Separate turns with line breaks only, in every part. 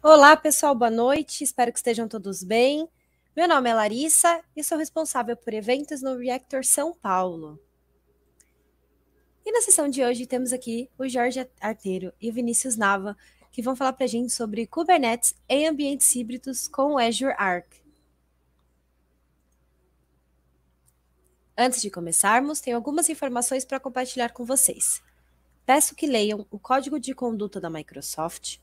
Olá, pessoal, boa noite. Espero que estejam todos bem. Meu nome é Larissa e sou responsável por eventos no Reactor São Paulo. E na sessão de hoje temos aqui o Jorge Arteiro e o Vinícius Nava, que vão falar para a gente sobre Kubernetes em ambientes híbridos com o Azure Arc. Antes de começarmos, tenho algumas informações para compartilhar com vocês. Peço que leiam o código de conduta da Microsoft.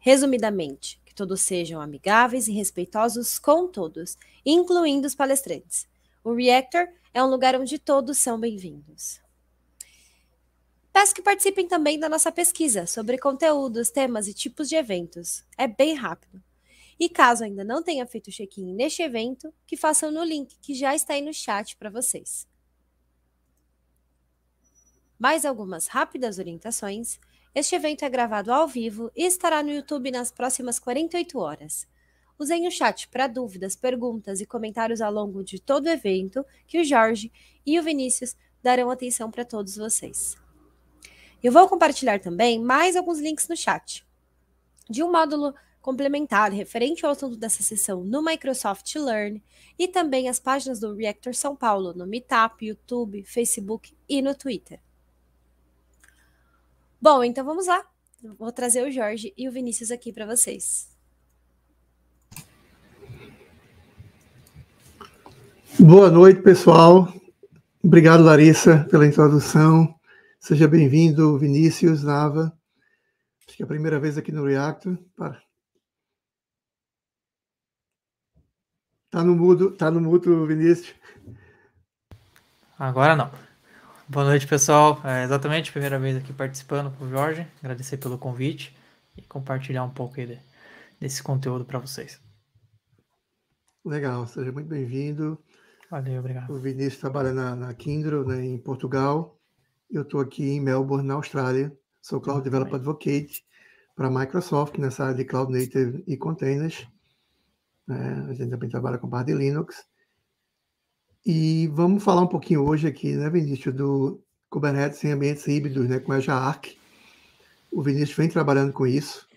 Resumidamente, que todos sejam amigáveis e respeitosos com todos, incluindo os palestrantes. O Reactor é um lugar onde todos são bem-vindos. Peço que participem também da nossa pesquisa sobre conteúdos, temas e tipos de eventos. É bem rápido. E caso ainda não tenha feito o check-in neste evento, que façam no link que já está aí no chat para vocês. Mais algumas rápidas orientações. Este evento é gravado ao vivo e estará no YouTube nas próximas 48 horas. Usem o chat para dúvidas, perguntas e comentários ao longo de todo o evento, que o Jorge e o Vinícius darão atenção para todos vocês. Eu vou compartilhar também mais alguns links no chat. De um módulo complementar referente ao assunto dessa sessão no Microsoft Learn e também as páginas do Reactor São Paulo no Meetup, YouTube, Facebook e no Twitter. Bom, então vamos lá. Vou trazer o Jorge e o Vinícius aqui para vocês.
Boa noite, pessoal. Obrigado, Larissa, pela introdução. Seja bem-vindo, Vinícius Nava. Acho que é a primeira vez aqui no Reactor. Tá no mudo, Vinícius.
Agora não. Boa noite, pessoal. É exatamente a primeira vez aqui participando com o Jorge. Agradecer pelo convite e compartilhar um pouco aí desse conteúdo para vocês.
Legal, seja muito bem-vindo.
Valeu, obrigado.
O Vinícius trabalha na Kyndryl, né, em Portugal. Eu estou aqui em Melbourne, na Austrália. Sou Cloud Developer Advocate para a Microsoft, nessa área de Cloud Native e Containers. A gente também trabalha com parte de Linux. E vamos falar um pouquinho hoje aqui, né, Vinícius, do Kubernetes em ambientes híbridos, né, com Azure Arc. O Vinícius vem trabalhando com isso,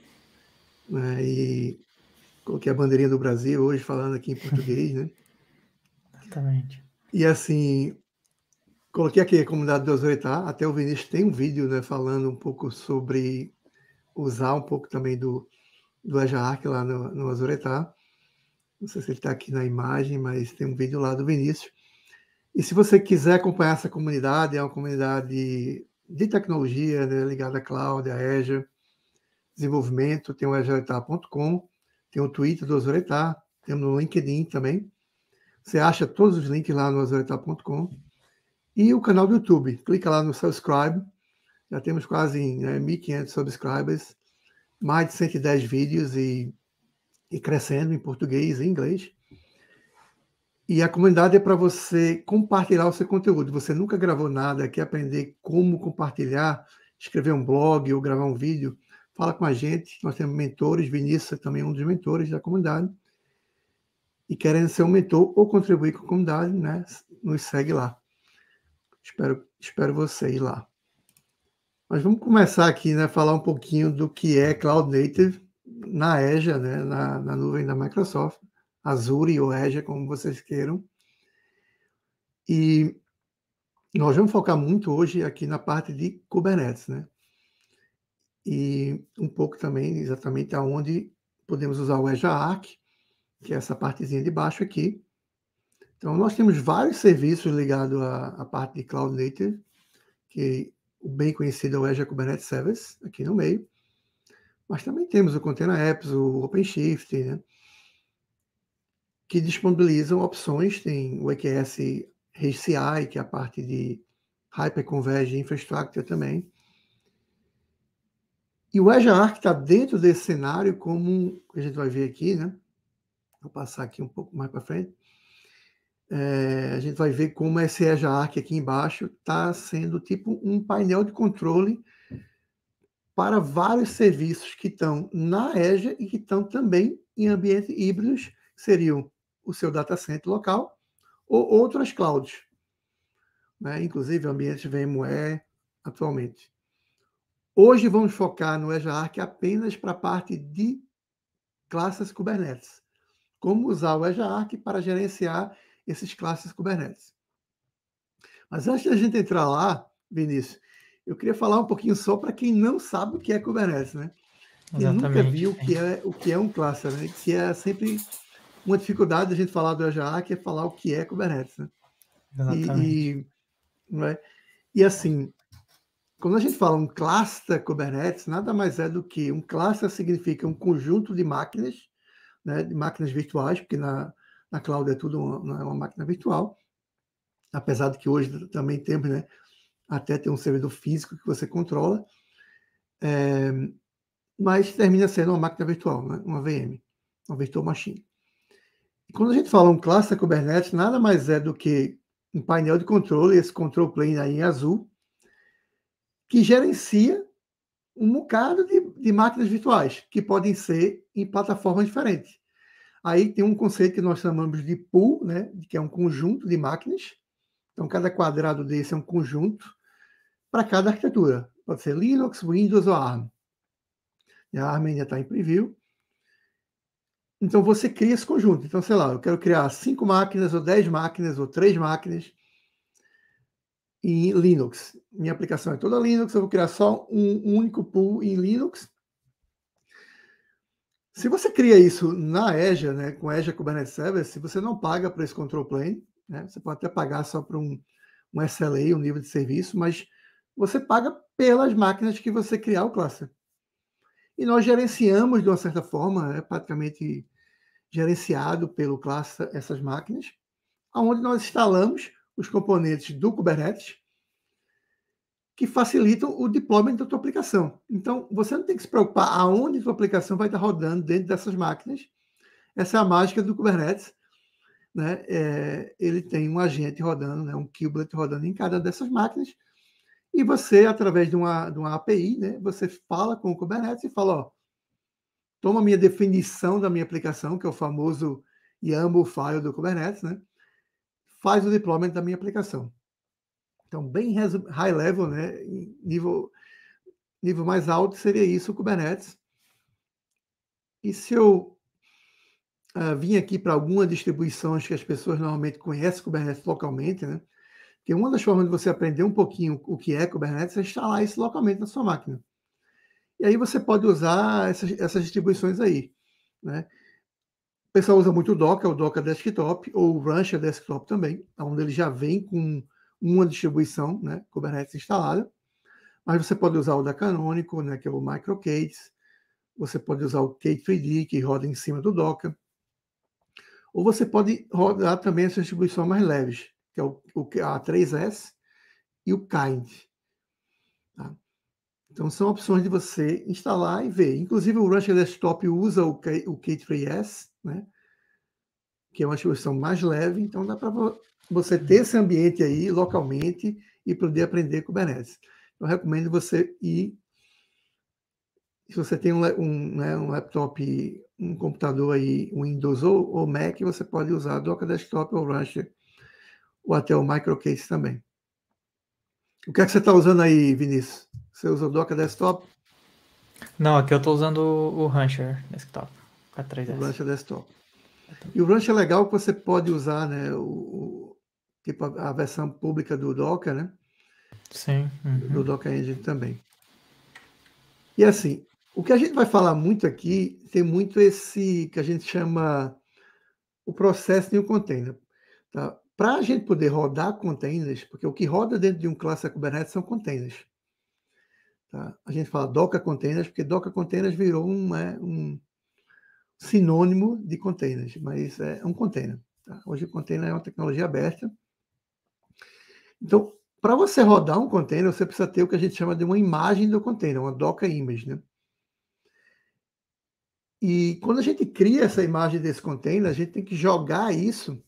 né, e coloquei a bandeirinha do Brasil hoje, falando aqui em português, né?
Exatamente.
E assim, coloquei aqui a comunidade do Azure, até o Vinícius tem um vídeo, né, falando um pouco sobre usar um pouco também do Azure Arc lá no Azure. Não sei se ele está aqui na imagem, mas tem um vídeo lá do Vinícius. E se você quiser acompanhar essa comunidade, é uma comunidade de tecnologia, né, ligada à cloud, à Azure, desenvolvimento, tem o azuretá.com, tem o Twitter do Azuretá, temos no LinkedIn também. Você acha todos os links lá no azuretá.com. E o canal do YouTube, clica lá no subscribe, já temos quase 1.500 subscribers, mais de 110 vídeos e crescendo em português e inglês. E a comunidade é para você compartilhar o seu conteúdo. Você nunca gravou nada, quer aprender como compartilhar, escrever um blog ou gravar um vídeo, fala com a gente. Nós temos mentores, Vinícius é também um dos mentores da comunidade. E querendo ser um mentor ou contribuir com a comunidade, né, nos segue lá. Espero você ir lá. Mas vamos começar aqui, né, falar um pouquinho do que é Cloud Native na Azure, né, na nuvem da Microsoft. Azure ou Azure, como vocês queiram. E nós vamos focar muito hoje aqui na parte de Kubernetes, né? E um pouco também exatamente aonde podemos usar o Azure Arc, que é essa partezinha de baixo aqui. Então, nós temos vários serviços ligados à parte de Cloud Native, que o bem conhecido é o Azure Kubernetes Service, aqui no meio. Mas também temos o Container Apps, o OpenShift, né, que disponibilizam opções. Tem o EKS HCI, que é a parte de Hyperconverged Infrastructure também. E o Azure Arc está dentro desse cenário, como a gente vai ver aqui, né? Vou passar aqui um pouco mais para frente. A gente vai ver como esse Azure Arc aqui embaixo está sendo tipo um painel de controle para vários serviços que estão na Azure e que estão também em ambientes híbridos, que seriam o seu data center local ou outras clouds, né? Inclusive ambientes VMware atualmente. Hoje vamos focar no Azure Arc apenas para a parte de classes Kubernetes. Como usar o Azure Arc para gerenciar esses classes Kubernetes. Mas antes da gente entrar lá, Vinícius, eu queria falar um pouquinho só para quem não sabe o que é Kubernetes, né? Quem nunca viu o que é um cluster, né? Que é sempre uma dificuldade de a gente falar do Azure Arc é falar o que é Kubernetes, né?
Exatamente.
E assim, quando a gente fala um cluster Kubernetes, nada mais é do que um cluster significa um conjunto de máquinas, né, de máquinas virtuais, porque na cloud é tudo uma máquina virtual, apesar de que hoje também temos, né, até tem um servidor físico que você controla, mas termina sendo uma máquina virtual, né, uma VM, uma virtual machine. E quando a gente fala um cluster Kubernetes, nada mais é do que um painel de controle, esse control plane aí em azul, que gerencia um bocado de máquinas virtuais, que podem ser em plataformas diferentes. Aí tem um conceito que nós chamamos de pool, né, que é um conjunto de máquinas. Então, cada quadrado desse é um conjunto para cada arquitetura. Pode ser Linux, Windows ou ARM. E a ARM ainda está em preview. Então, você cria esse conjunto. Então, sei lá, eu quero criar 5 máquinas, ou 10 máquinas, ou 3 máquinas em Linux. Minha aplicação é toda Linux, eu vou criar só um único pool em Linux. Se você cria isso na Azure, né, com Azure Kubernetes Service, você não paga para esse control plane, né? Você pode até pagar só para um SLA, um nível de serviço, mas você paga pelas máquinas que você criar o cluster. E nós gerenciamos de uma certa forma, é praticamente gerenciado pelo cluster essas máquinas, onde nós instalamos os componentes do Kubernetes que facilitam o deployment da tua aplicação. Então, você não tem que se preocupar aonde a tua aplicação vai estar rodando dentro dessas máquinas. Essa é a mágica do Kubernetes, né? Ele tem um agente rodando, né? Um kubelet rodando em cada dessas máquinas, e você, através de uma API, né? Você fala com o Kubernetes e fala, ó, toma a minha definição da minha aplicação, que é o famoso YAML file do Kubernetes, né? Faz o deployment da minha aplicação. Então, bem high level, né? Nível mais alto seria isso, o Kubernetes. E se eu vim aqui para algumas distribuições que as pessoas normalmente conhecem Kubernetes localmente, né? Porque uma das formas de você aprender um pouquinho o que é Kubernetes é instalar isso localmente na sua máquina. E aí você pode usar essas distribuições aí, né? O pessoal usa muito o Docker Desktop, ou o Rancher Desktop também, onde ele já vem com uma distribuição, né, Kubernetes instalada. Mas você pode usar o da Canonical, né, que é o MicroK8. Você pode usar o K3D, que roda em cima do Docker. Ou você pode rodar também essas distribuições mais leves, que é a 3S e o Kind. Tá? Então, são opções de você instalar e ver. Inclusive, o Rancher Desktop usa o K3S, né? Que é uma distribuição mais leve. Então, dá para você ter esse ambiente aí localmente e poder aprender Kubernetes. Eu recomendo você ir. Se você tem um laptop, um computador aí, Windows ou Mac, você pode usar Docker Desktop ou Rancher, ou até o MicroK8 também. O que é que você está usando aí, Vinícius? Você usa o Docker Desktop?
Não, aqui eu estou usando o Rancher Desktop, K3S.
O Rancher Desktop. E o Rancher é legal que você pode usar, né, tipo a versão pública do Docker, né?
Sim. Uhum.
Do Docker Engine também. E assim, o que a gente vai falar muito aqui tem muito esse que a gente chama o processo de um container. Tá? Para a gente poder rodar containers, porque o que roda dentro de um cluster Kubernetes são containers. Tá? A gente fala Docker Containers, porque Docker Containers virou um sinônimo de containers, mas é um container. Tá? Hoje o container é uma tecnologia aberta. Então, para você rodar um container, você precisa ter o que a gente chama de uma imagem do container, uma Docker Image. Né? E quando a gente cria essa imagem desse container, a gente tem que jogar isso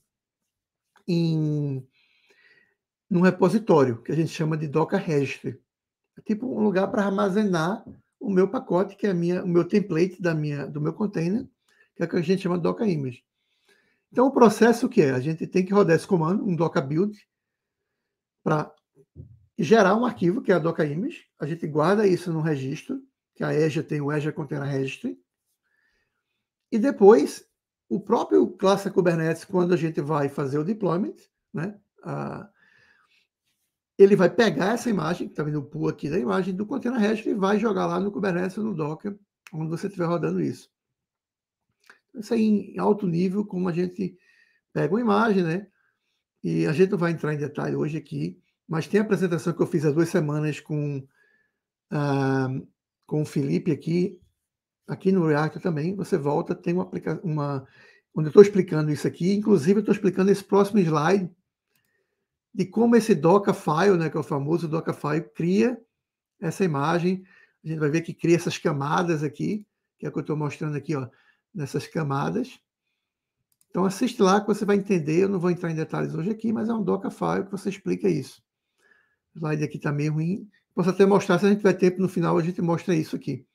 num repositório, que a gente chama de Docker Registry. É tipo um lugar para armazenar o meu pacote, que é o meu template do meu container, que é o que a gente chama de Docker Image. Então, o processo que é? A gente tem que rodar esse comando, um Docker Build, para gerar um arquivo, que é a Docker Image. A gente guarda isso num registro, que a Azure tem o Azure Container Registry. E depois, o próprio cluster Kubernetes, quando a gente vai fazer o deployment, né, ele vai pegar essa imagem, que está vendo o pool aqui da imagem do container registry, e vai jogar lá no Kubernetes ou no Docker, onde você estiver rodando isso. Isso aí em alto nível, como a gente pega uma imagem, né? E a gente não vai entrar em detalhe hoje aqui, mas tem a apresentação que eu fiz há 2 semanas com o Felipe aqui no React também. Você volta, tem onde eu estou explicando isso aqui. Inclusive, eu estou explicando esse próximo slide de como esse Dockerfile, né, que é o famoso Dockerfile, cria essa imagem. A gente vai ver que cria essas camadas aqui, que é o que eu estou mostrando aqui, ó, nessas camadas. Então, assiste lá que você vai entender. Eu não vou entrar em detalhes hoje aqui, mas é um Dockerfile que você explica isso. O slide aqui está meio ruim. Posso até mostrar, se a gente tiver tempo no final, a gente mostra isso aqui.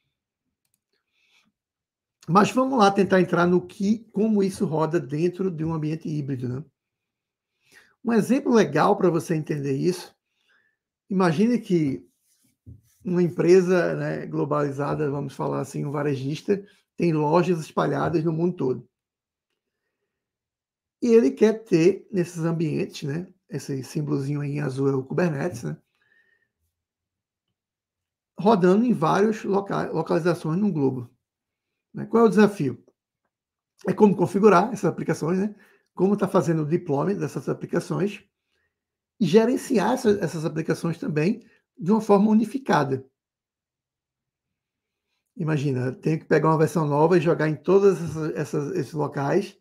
Mas vamos lá tentar entrar no como isso roda dentro de um ambiente híbrido, né? Um exemplo legal para você entender isso, imagine que uma empresa, né, globalizada, vamos falar assim, um varejista, tem lojas espalhadas no mundo todo. E ele quer ter nesses ambientes, né, esse símbolozinho aí em azul é o Kubernetes, né, rodando em várias localizações no globo. Né? Qual é o desafio? É como configurar essas aplicações, né? Como está fazendo o deployment dessas aplicações e gerenciar essas aplicações também de uma forma unificada. Imagina, tenho que pegar uma versão nova e jogar em todos esses locais.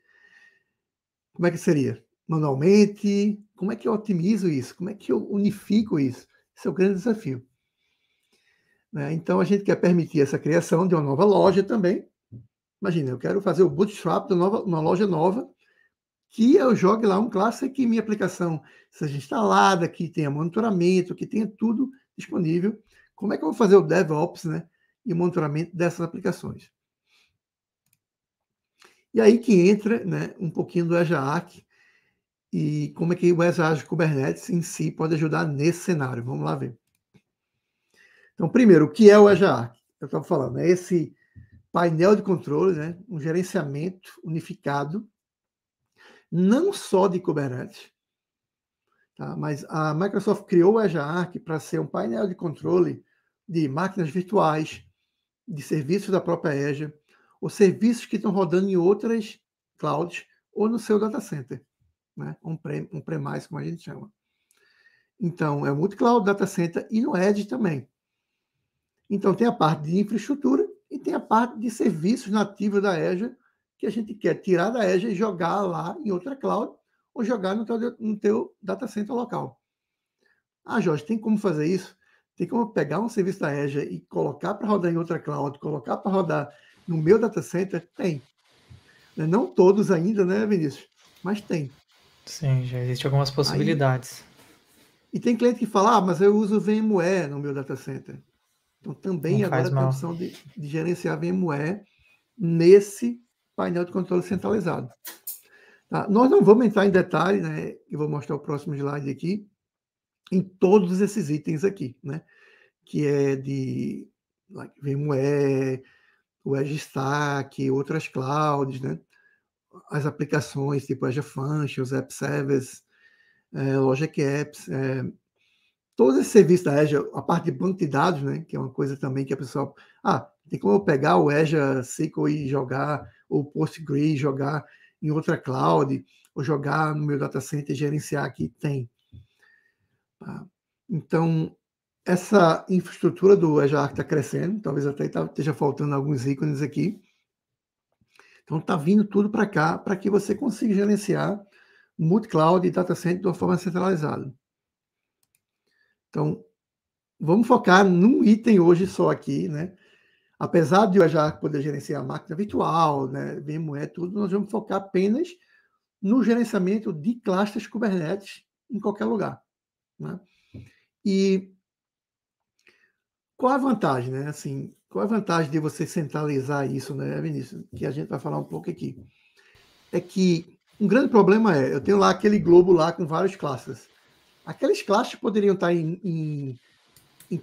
Como é que seria? Manualmente? Como é que eu otimizo isso? Como é que eu unifico isso? Esse é o grande desafio. Né? Então, a gente quer permitir essa criação de uma nova loja também. Imagina, eu quero fazer o bootstrap de uma loja nova, que eu jogue lá um cluster que minha aplicação seja instalada, que tenha monitoramento, que tenha tudo disponível. Como é que eu vou fazer o DevOps, né, e o monitoramento dessas aplicações? E aí que entra, né, um pouquinho do Azure Arc e como é que o Azure Kubernetes em si pode ajudar nesse cenário. Vamos lá ver. Então, primeiro, o que é o Azure Arc? Eu estava falando, é esse painel de controle, né, um gerenciamento unificado, não só de Kubernetes, tá? Mas a Microsoft criou o Azure Arc para ser um painel de controle de máquinas virtuais, de serviços da própria Azure, ou serviços que estão rodando em outras clouds ou no seu data center, né? On-premise, como a gente chama. Então, é o multi-cloud, data center e no Edge também. Então, tem a parte de infraestrutura e tem a parte de serviços nativos da Azure que a gente quer tirar da Azure e jogar lá em outra cloud ou jogar no teu data center local. Ah, Jorge, tem como fazer isso? Tem como pegar um serviço da Azure e colocar para rodar em outra cloud, colocar para rodar no meu data center? Tem. Não todos ainda, né, Vinícius? Mas tem.
Sim, já existem algumas possibilidades.
E tem cliente que fala, mas eu uso VMware no meu data center. Então, também agora tem a opção de gerenciar VMware nesse painel de controle centralizado. Tá? Nós não vamos entrar em detalhe, né? Eu vou mostrar o próximo slide aqui, em todos esses itens aqui, né? Que é de VMware, o Azure Stack, outras clouds, né? As aplicações tipo Azure Functions, App Service, Logic Apps, todos esses serviços da Azure, a parte de banco de dados, né, que é uma coisa também que a pessoa... tem como eu pegar o Azure SQL e jogar, ou Postgres, jogar em outra cloud, ou jogar no meu data center e gerenciar aqui? Tem. Tá? Então, essa infraestrutura do Azure Arc está crescendo, talvez até esteja faltando alguns ícones aqui. Então, está vindo tudo para cá, para que você consiga gerenciar multi-cloud e data center de uma forma centralizada. Então, vamos focar num item hoje só aqui, né? Apesar de eu já poder gerenciar a máquina virtual, né, VMware, tudo, nós vamos focar apenas no gerenciamento de clusters Kubernetes em qualquer lugar, né? E qual a vantagem, né? Assim, qual a vantagem de você centralizar isso, né, Vinícius? Que a gente vai falar um pouco aqui. É que um grande problema eu tenho lá aquele globo lá com vários clusters. Aqueles clusters poderiam estar em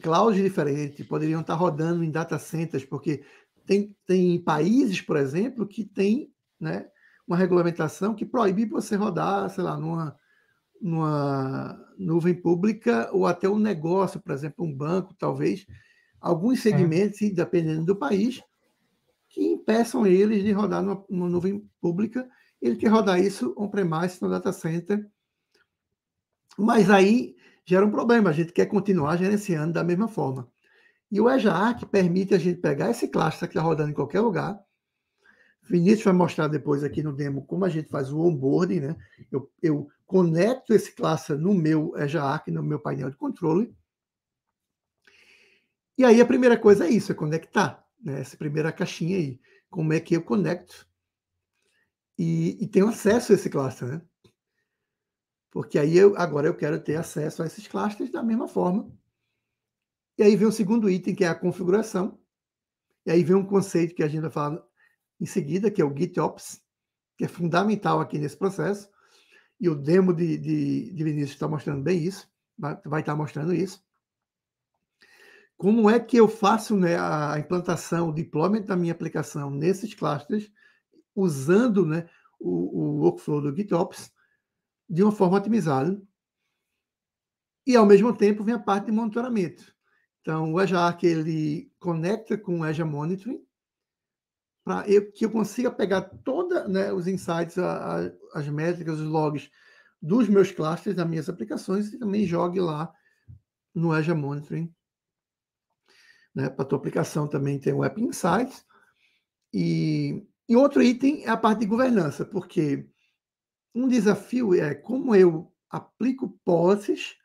clouds diferentes, poderiam estar rodando em data centers, porque tem países, por exemplo, que tem, né, uma regulamentação que proíbe você rodar, sei lá, numa nuvem pública ou até um negócio, por exemplo, um banco, talvez, alguns segmentos, dependendo do país, que impeçam eles de rodar numa nuvem pública. Ele quer rodar isso on-premise no data center, mas aí gera um problema, a gente quer continuar gerenciando da mesma forma. E o Azure Arc permite a gente pegar esse cluster que está rodando em qualquer lugar. Vinícius vai mostrar depois aqui no demo como a gente faz o onboarding, né? Eu conecto esse cluster no meu Azure Arc, no meu painel de controle. E aí a primeira coisa é isso, é conectar, né? Essa primeira caixinha aí. Como é que eu conecto e tenho acesso a esse cluster, né? Porque aí agora eu quero ter acesso a esses clusters da mesma forma. E aí vem o segundo item, que é a configuração. E aí vem um conceito que a gente vai falar em seguida, que é o GitOps, que é fundamental aqui nesse processo. E o demo de Vinícius está mostrando bem isso, vai estar mostrando isso. Como é que eu faço, né, a implantação, o deployment da minha aplicação nesses clusters, usando, né, o workflow do GitOps de uma forma otimizada. E, ao mesmo tempo, vem a parte de monitoramento. Então, o Azure Arc, ele conecta com o Azure Monitoring, para que eu consiga pegar todos, né, os insights, as métricas, os logs dos meus clusters, das minhas aplicações, e também jogue lá no Azure Monitoring. Né, para a tua aplicação também tem o App Insights. E outro item é a parte de governança, porque um desafio é como eu aplico policies,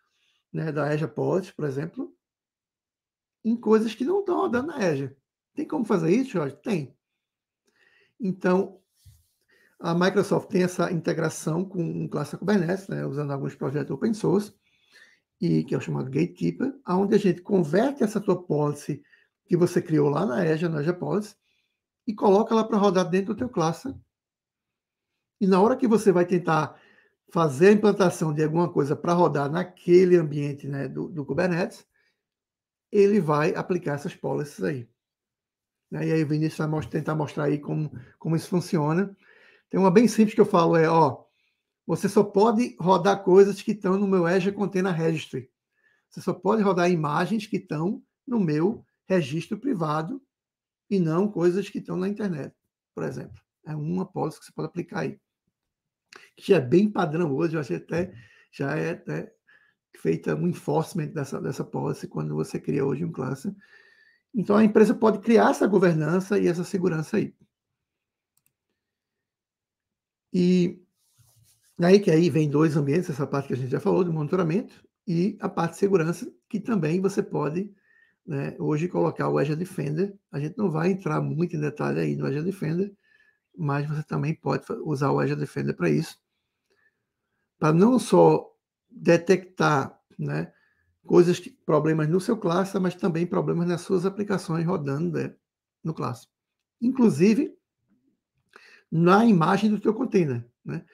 né, da Azure Policies, por exemplo, em coisas que não estão rodando na Azure. Tem como fazer isso, Jorge? Tem. Então, a Microsoft tem essa integração com um cluster Kubernetes, né, usando alguns projetos open source, e que é o chamado Gatekeeper, onde a gente converte essa tua policy que você criou lá na Azure Policy, e coloca ela para rodar dentro do teu cluster. E na hora que você vai tentar fazer a implantação de alguma coisa para rodar naquele ambiente, né, do Kubernetes, ele vai aplicar essas policies aí. E aí o Vinícius vai tentar mostrar aí como isso funciona. Tem uma bem simples que eu falo, você só pode rodar coisas que estão no meu Azure Container Registry. Você só pode rodar imagens que estão no meu registro privado e não coisas que estão na internet, por exemplo. É uma policy que você pode aplicar aí. Que já é bem padrão hoje, eu acho que até já é até feita um enforcement dessa policy quando você cria hoje um cluster. Então, a empresa pode criar essa governança e essa segurança aí. E aí vem dois ambientes, essa parte que a gente já falou, do monitoramento, e a parte de segurança, que também você pode, né, hoje colocar o Azure Defender. A gente não vai entrar muito em detalhe aí no Azure Defender, mas você também pode usar o Azure Defender para isso, para não só detectar, né, problemas no seu cluster, mas também problemas nas suas aplicações rodando, né, no cluster. Inclusive, na imagem do teu container, né?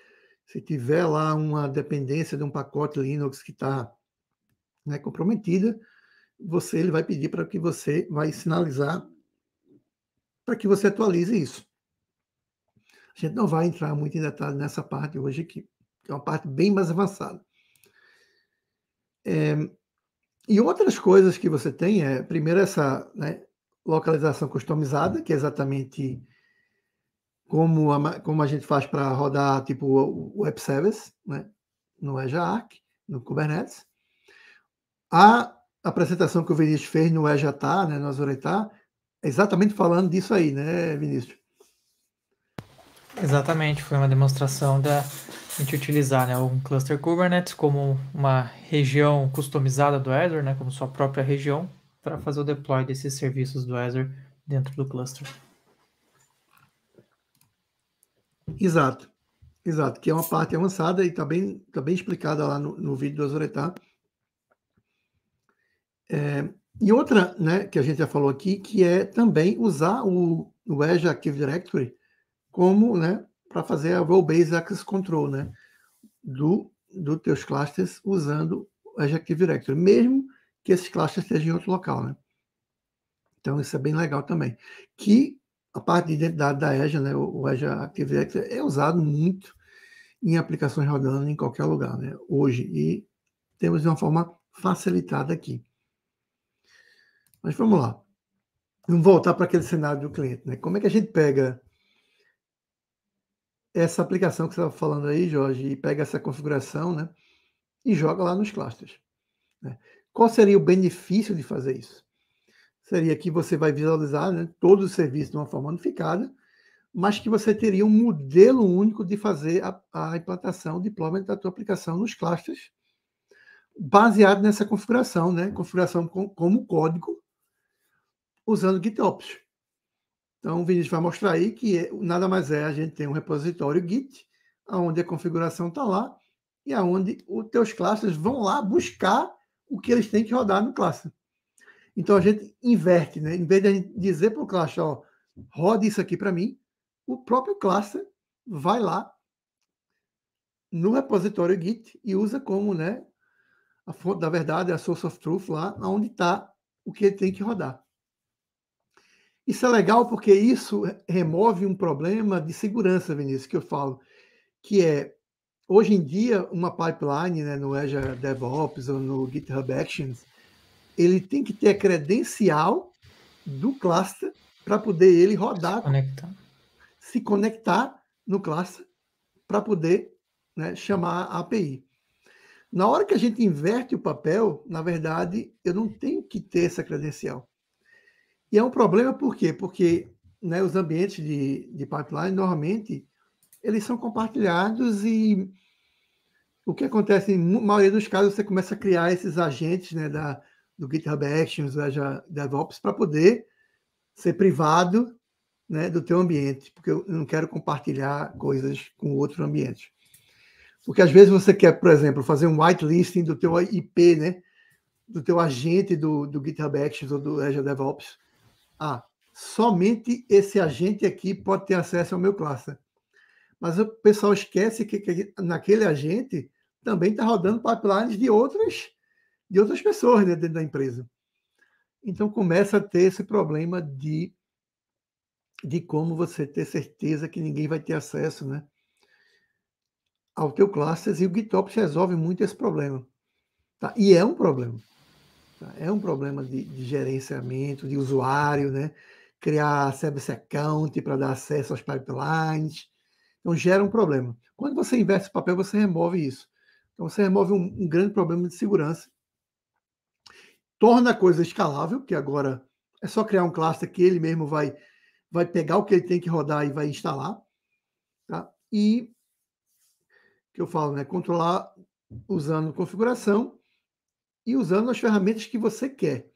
Se tiver lá uma dependência de um pacote Linux que está, né, comprometida, ele vai pedir para que você vai sinalizar para que você atualize isso. A gente não vai entrar muito em detalhe nessa parte hoje aqui, que é uma parte bem mais avançada. E outras coisas que você tem primeiro, essa, né, localização customizada, que é exatamente como a gente faz para rodar tipo o Web Service, né, no Azure Arc, no Kubernetes. A apresentação que o Vinícius fez no Azure Tá, né, no Azure Tá, exatamente falando disso aí, né, Vinícius?
Exatamente, foi uma demonstração da gente utilizar, né, um cluster Kubernetes como uma região customizada do Azure, né, como sua própria região, para fazer o deploy desses serviços do Azure dentro do cluster.
Exato, que é uma parte avançada e está bem explicada lá no vídeo do Azure Tá. E outra, né, que a gente já falou aqui, que é também usar o Azure Active Directory como, né, para fazer a Role-Based Access Control, né, do teus clusters usando o Azure Active Directory, mesmo que esses clusters estejam em outro local, né. Então, isso é bem legal também. Que a parte de identidade da Azure, né, o Azure Active Directory, é usado muito em aplicações rodando em qualquer lugar, né, hoje. E temos de uma forma facilitada aqui. Mas vamos lá. Vamos voltar para aquele cenário do cliente, né? Como é que a gente pega essa aplicação que você estava falando aí, Jorge, e pega essa configuração, né, e joga lá nos clusters, né? Qual seria o benefício de fazer isso? Seria que você vai visualizar, né, todo o serviço de uma forma unificada, mas que você teria um modelo único de fazer a implantação, o deployment da tua aplicação nos clusters, baseado nessa configuração, né? Configuração como código, usando GitOps. Então, o Vinícius vai mostrar aí que nada mais é, a gente tem um repositório Git, onde a configuração está lá, e aonde os teus clusters vão lá buscar o que eles têm que rodar no cluster. Então, a gente inverte, né? Em vez de a gente dizer para o cluster, ó, roda isso aqui para mim, o próprio cluster vai lá no repositório Git e usa como, né, a fonte da verdade, a source of truth lá, onde está o que ele tem que rodar. Isso é legal porque isso remove um problema de segurança, Vinícius, que eu falo, que é, hoje em dia, uma pipeline, né, no Azure DevOps ou no GitHub Actions, ele tem que ter a credencial do cluster para poder ele rodar, se conectar no cluster para poder, né, chamar a API. Na hora que a gente inverte o papel, na verdade, eu não tenho que ter essa credencial. E é um problema por quê? Porque, né, os ambientes de pipeline, normalmente, eles são compartilhados e o que acontece, na maioria dos casos, você começa a criar esses agentes, né, do GitHub Actions, do Azure DevOps, para poder ser privado, né, do teu ambiente, porque eu não quero compartilhar coisas com outro ambiente. Porque às vezes você quer, por exemplo, fazer um whitelisting do teu IP, né, do teu agente do GitHub Actions ou do Azure DevOps. Somente esse agente aqui pode ter acesso ao meu cluster. Mas o pessoal esquece que naquele agente também está rodando pipelines de outras pessoas, né, dentro da empresa. Então começa a ter esse problema de como você ter certeza que ninguém vai ter acesso, né, ao teu cluster, e o GitOps resolve muito esse problema. Tá? E é um problema. Tá? É um problema de gerenciamento, de usuário, né? Criar service account para dar acesso aos pipelines. Então, gera um problema. Quando você inverte o papel, você remove isso. Então, você remove um grande problema de segurança. Torna a coisa escalável, que agora é só criar um cluster que ele mesmo vai pegar o que ele tem que rodar e vai instalar. Tá? E, que eu falo, né? Controlar usando configuração e usando as ferramentas que você quer.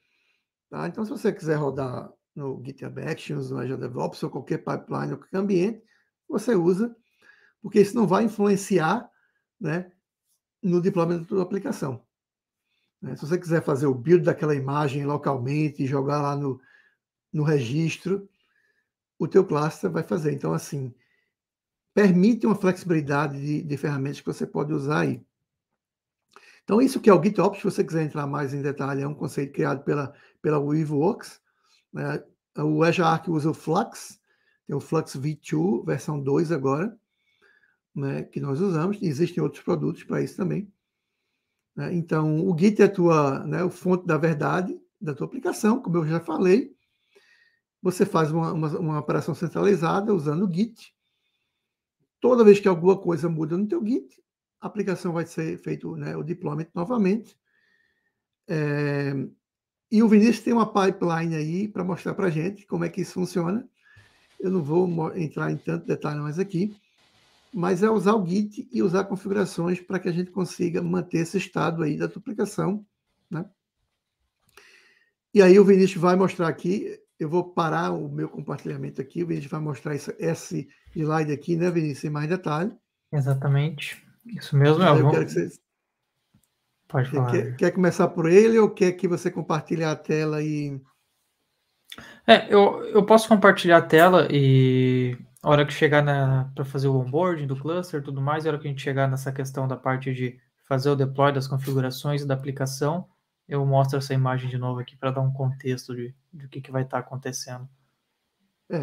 Tá? Então, se você quiser rodar no GitHub Actions, no Azure DevOps ou qualquer pipeline ou qualquer ambiente, você usa, porque isso não vai influenciar, né, no deployment da tua aplicação. Né? Se você quiser fazer o build daquela imagem localmente e jogar lá no registro, o teu cluster vai fazer. Então, assim, permite uma flexibilidade de ferramentas que você pode usar aí. Então, isso que é o GitOps, se você quiser entrar mais em detalhe, é um conceito criado pela Weaveworks. Né? O Azure Arc usa o Flux, tem o Flux V2, versão 2 agora, né, que nós usamos. Existem outros produtos para isso também. Né? Então, o Git é a fonte da verdade da tua aplicação, como eu já falei. Você faz uma operação centralizada usando o Git. Toda vez que alguma coisa muda no teu Git, a aplicação vai ser feito, né, o deployment novamente. E o Vinícius tem uma pipeline aí para mostrar para a gente como é que isso funciona. Eu não vou entrar em tanto detalhe mais aqui, mas é usar o Git e usar configurações para que a gente consiga manter esse estado aí da tua aplicação. Né? E aí o Vinícius vai mostrar aqui, eu vou parar o meu compartilhamento aqui, o Vinícius vai mostrar esse slide aqui, né, Vinícius, em mais detalhe.
Exatamente. Isso mesmo.
Eu quero que você...
Pode falar.
Quer começar por ele ou quer que você compartilhe a tela e...
Eu posso compartilhar a tela e a hora que chegar para fazer o onboarding do cluster e tudo mais, a hora que a gente chegar nessa questão da parte de fazer o deploy das configurações da aplicação, eu mostro essa imagem de novo aqui para dar um contexto do que vai estar acontecendo.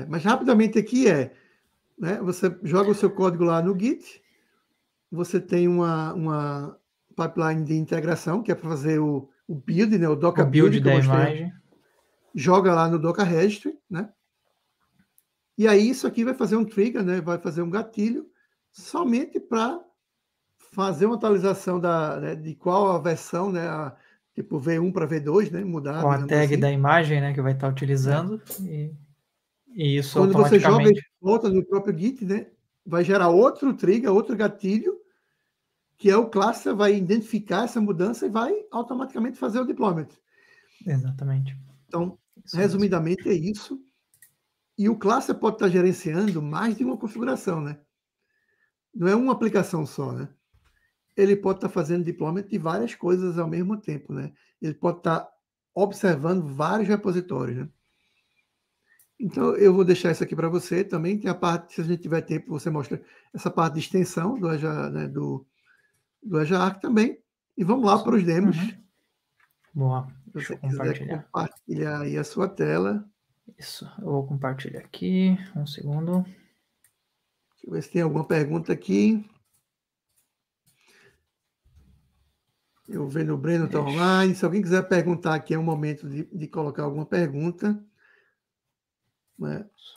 Mas rapidamente aqui né, você joga o seu código lá no Git, você tem uma pipeline de integração, que é para fazer o build, né, o Docker build que eu mostrei.
Imagem.
Joga lá no Docker Registry, né? E aí isso aqui vai fazer um trigger, né? Vai fazer um gatilho somente para fazer uma atualização né, de qual a versão, né? Tipo V1 para V2, né? Mudar.
Com a tag
assim.
Da imagem, né? Que vai estar utilizando. E isso
quando
automaticamente...
você joga e volta no próprio Git, né? Vai gerar outro trigger, outro gatilho, que é o cluster, vai identificar essa mudança e vai automaticamente fazer o deployment.
Exatamente.
Então, resumidamente, é isso. E o cluster pode estar gerenciando mais de uma configuração, né? Não é uma aplicação só, né? Ele pode estar fazendo deployment de várias coisas ao mesmo tempo, né? Ele pode estar observando vários repositórios, né? Então, eu vou deixar isso aqui para você. Também tem a parte, se a gente tiver tempo, você mostra essa parte de extensão do Azure, né, do Azure Arc também. E vamos lá para os demos.
Boa.
Se você quiser compartilhar aí a sua tela.
Isso, eu vou compartilhar aqui. Um segundo.
Deixa eu ver se tem alguma pergunta aqui. Eu vejo o Breno está online. Se alguém quiser perguntar aqui, é o momento de colocar alguma pergunta.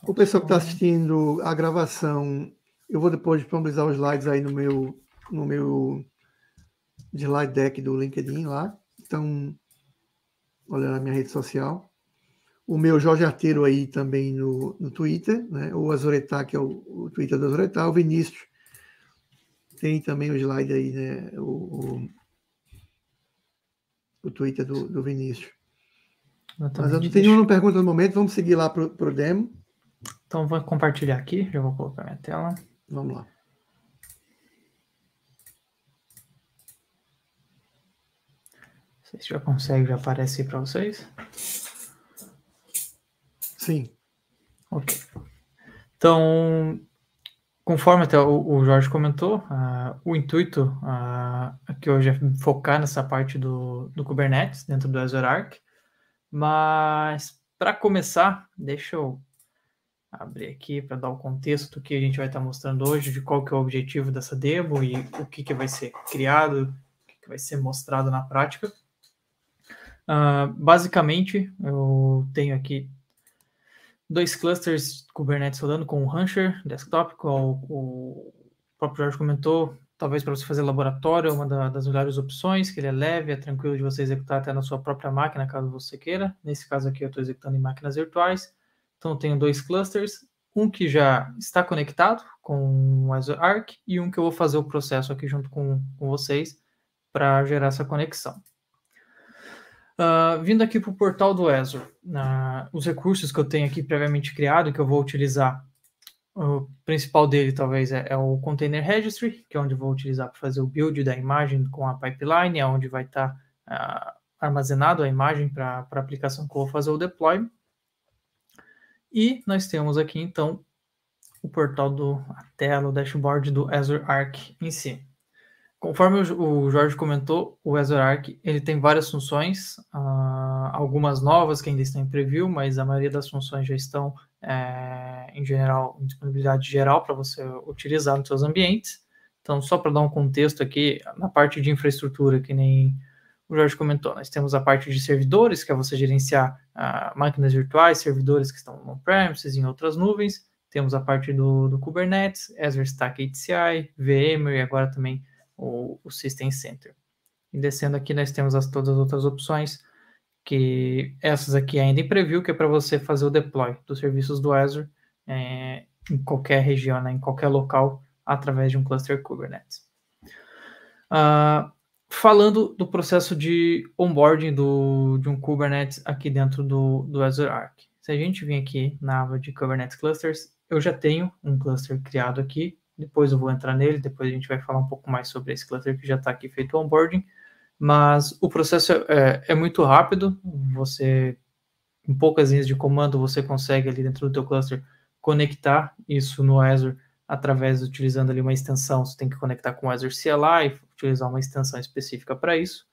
O pessoal que está assistindo a gravação, eu vou depois disponibilizar os slides aí no meu slide deck do LinkedIn lá. Então, olha na minha rede social. O meu Jorge Arteiro aí também no Twitter, né? O Azuretá, que é o Twitter do Azuretá. O Vinícius tem também o slide aí, né? O Twitter do Vinícius. Mas eu não tenho nenhuma pergunta no momento. Vamos seguir lá para o demo.
Então, vou compartilhar aqui. Já vou colocar minha tela.
Vamos lá.
Vocês já conseguem, já aparece aí para vocês?
Sim.
Ok. Então, conforme até o Jorge comentou, o intuito aqui hoje é focar nessa parte do Kubernetes dentro do Azure Arc. Mas, para começar, deixa eu abrir aqui para dar o contexto do que a gente vai estar mostrando hoje, de qual que é o objetivo dessa demo e o que vai ser criado, o que vai ser mostrado na prática. Basicamente, eu tenho aqui 2 clusters Kubernetes rodando com o Rancher Desktop, como o próprio Jorge comentou, talvez para você fazer laboratório, é uma das melhores opções, que ele é leve, é tranquilo de você executar até na sua própria máquina, caso você queira. Nesse caso aqui eu estou executando em máquinas virtuais. Então eu tenho 2 clusters, um que já está conectado com o Azure Arc e um que eu vou fazer o processo aqui junto com vocês para gerar essa conexão. Vindo aqui para o portal do Azure, os recursos que eu tenho aqui previamente criado, que eu vou utilizar, o principal dele talvez é o Container Registry, que é onde eu vou utilizar para fazer o build da imagem com a pipeline, é onde vai estar armazenado a imagem para a aplicação que eu vou fazer o deploy. E nós temos aqui então o portal a tela, o dashboard do Azure Arc em si. Conforme o Jorge comentou, o Azure Arc ele tem várias funções, algumas novas que ainda estão em preview, mas a maioria das funções já estão, em geral, em disponibilidade geral para você utilizar nos seus ambientes. Então, só para dar um contexto aqui, na parte de infraestrutura, que nem o Jorge comentou, nós temos a parte de servidores, que é você gerenciar máquinas virtuais, servidores que estão on-premises, em outras nuvens. Temos a parte do Kubernetes, Azure Stack HCI, VMware e agora também o System Center. E descendo aqui nós temos todas as outras opções, que essas aqui ainda em preview, que é para você fazer o deploy dos serviços do Azure em qualquer região, né, em qualquer local, através de um cluster Kubernetes. Falando do processo de onboarding de um Kubernetes aqui dentro do Azure Arc. Se a gente vir aqui na aba de Kubernetes Clusters, eu já tenho um cluster criado aqui. Depois eu vou entrar nele, depois a gente vai falar um pouco mais sobre esse cluster que já está aqui feito o onboarding, mas o processo é muito rápido, você, em poucas linhas de comando, você consegue ali dentro do teu cluster conectar isso no Azure utilizando ali uma extensão, você tem que conectar com o Azure CLI, utilizar uma extensão específica para isso,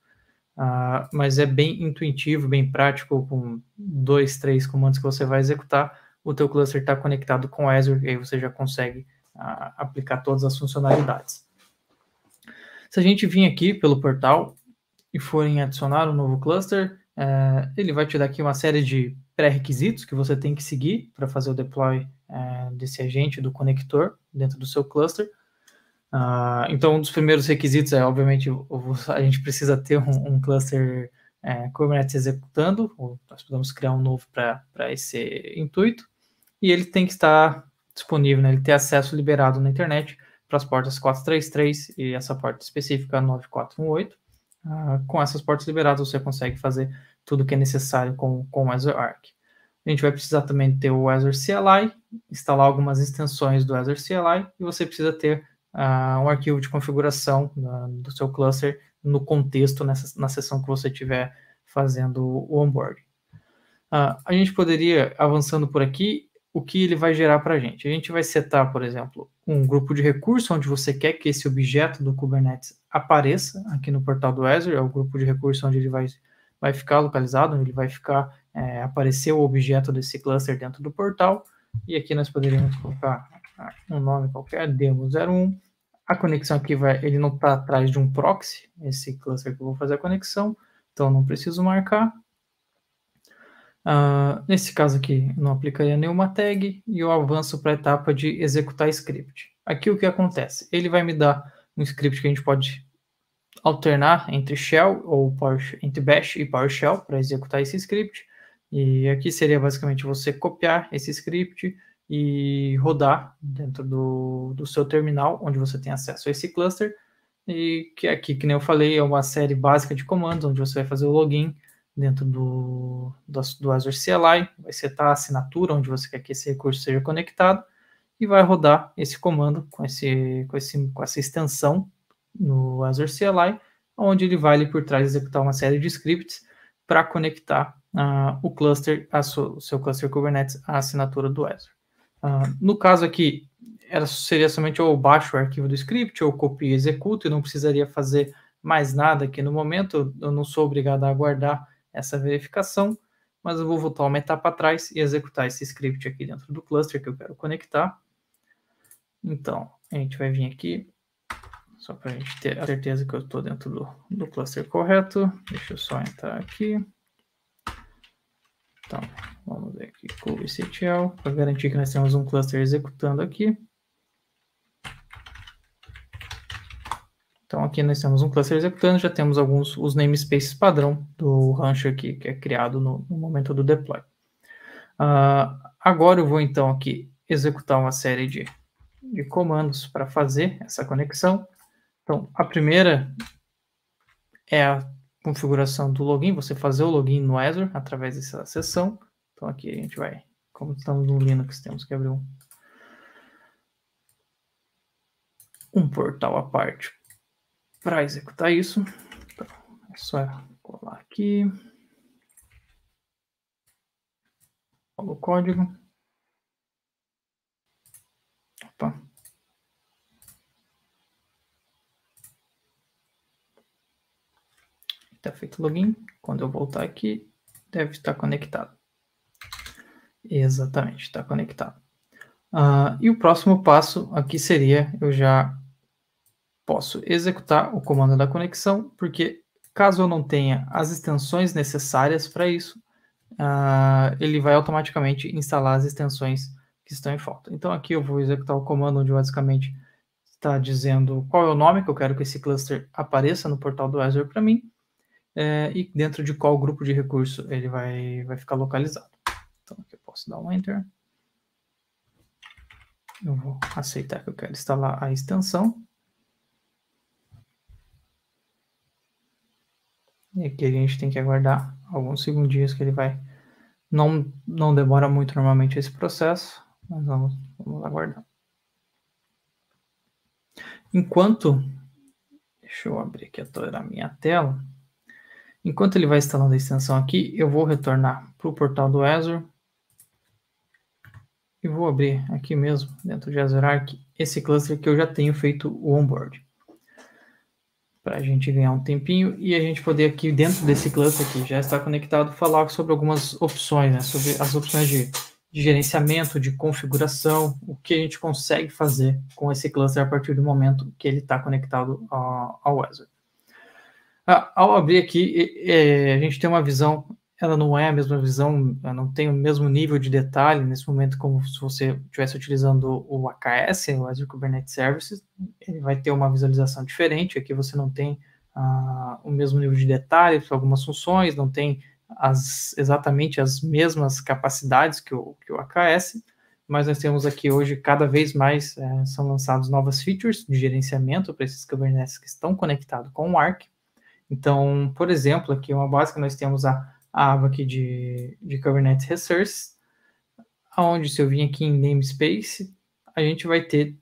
mas é bem intuitivo, bem prático, com 2, 3 comandos que você vai executar, o teu cluster está conectado com o Azure, e aí você já consegue aplicar todas as funcionalidades. Se a gente vir aqui pelo portal e for em adicionar um novo cluster, ele vai te dar aqui uma série de pré-requisitos que você tem que seguir para fazer o deploy desse agente do conector dentro do seu cluster. Então, um dos primeiros requisitos é, obviamente, a gente precisa ter um cluster Kubernetes executando, ou nós podemos criar um novo para esse intuito, e ele tem que estar disponível, né? Ele ter acesso liberado na internet para as portas 433 e essa porta específica 9418. Com essas portas liberadas, você consegue fazer tudo o que é necessário com o Azure Arc. A gente vai precisar também ter o Azure CLI, instalar algumas extensões do Azure CLI, e você precisa ter um arquivo de configuração do seu cluster no contexto, na seção que você estiver fazendo o onboarding. A gente poderia, avançando por aqui, o que ele vai gerar para a gente. A gente vai setar, por exemplo, um grupo de recursos onde você quer que esse objeto do Kubernetes apareça aqui no portal do Azure, é o grupo de recursos onde ele vai ficar localizado, onde ele vai ficar, aparecer o objeto desse cluster dentro do portal, e aqui nós poderíamos colocar um nome qualquer, demo01. A conexão aqui ele não está atrás de um proxy, esse cluster que eu vou fazer a conexão, então não preciso marcar. Nesse caso aqui, não aplicaria nenhuma tag, e eu avanço para a etapa de executar script. Aqui o que acontece? Ele vai me dar um script que a gente pode alternar entre shell ou entre bash e PowerShell para executar esse script. E aqui seria basicamente você copiar esse script e rodar dentro do seu terminal, onde você tem acesso a esse cluster, e que aqui, que nem eu falei, é uma série básica de comandos, onde você vai fazer o login dentro do Azure CLI, vai setar a assinatura onde você quer que esse recurso seja conectado, e vai rodar esse comando com essa extensão no Azure CLI, onde ele vai ali por trás executar uma série de scripts para conectar o cluster, o seu cluster Kubernetes à assinatura do Azure. No caso aqui, seria somente eu baixo o arquivo do script, ou copio e executo, e não precisaria fazer mais nada aqui no momento, eu não sou obrigado a aguardar essa verificação, mas eu vou voltar uma etapa atrás e executar esse script aqui dentro do cluster que eu quero conectar. Então, a gente vai vir aqui, só para a gente ter a certeza que eu estou dentro do cluster correto. Deixa eu só entrar aqui. Então, vamos ver aqui, kubectl, para garantir que nós temos um cluster executando aqui. Então, aqui nós temos um cluster executando, já temos os namespaces padrão do Rancher aqui, que é criado no momento do deploy. Agora eu vou, então, aqui executar uma série de comandos para fazer essa conexão. Então, a primeira é a configuração do login, você fazer o login no Azure através dessa sessão. Então, aqui a gente vai, como estamos no Linux, temos que abrir um portal à parte para executar isso. Então, é só colar aqui. Coloca o código. Opa. Está feito o login. Quando eu voltar aqui, deve estar conectado. Exatamente, está conectado. E o próximo passo aqui seria, eu já posso executar o comando da conexão, porque caso eu não tenha as extensões necessárias para isso, ele vai automaticamente instalar as extensões que estão em falta. Então aqui eu vou executar o comando onde basicamente está dizendo qual é o nome que eu quero que esse cluster apareça no portal do Azure para mim, e dentro de qual grupo de recurso ele vai ficar localizado. Então aqui eu posso dar um Enter. Eu vou aceitar que eu quero instalar a extensão. E aqui a gente tem que aguardar alguns segundinhos que ele vai... Não demora muito normalmente esse processo, mas vamos aguardar. Enquanto... Deixa eu abrir aqui a minha tela. Enquanto ele vai instalando a extensão aqui, eu vou retornar para o portal do Azure. E vou abrir aqui mesmo, dentro de Azure Arc, esse cluster que eu já tenho feito o onboard. para a gente ganhar um tempinho e a gente poder aqui dentro desse cluster aqui já está conectado, falar sobre algumas opções, né? Sobre as opções de gerenciamento, de configuração, o que a gente consegue fazer com esse cluster a partir do momento que ele está conectado ao Azure. Ao abrir aqui, a gente tem uma visão, ela não é a mesma visão, ela não tem o mesmo nível de detalhe nesse momento como se você estivesse utilizando o AKS, o Azure Kubernetes Services. Ele vai ter uma visualização diferente. Aqui você não tem o mesmo nível de detalhe para algumas funções, não tem exatamente as mesmas capacidades que o AKS, mas nós temos aqui hoje, cada vez mais, são lançados novas features de gerenciamento para esses Kubernetes que estão conectados com o Arc. Então, por exemplo, aqui uma básica, nós temos a aba aqui de Kubernetes Resources, onde se eu vim aqui em Namespace, a gente vai ter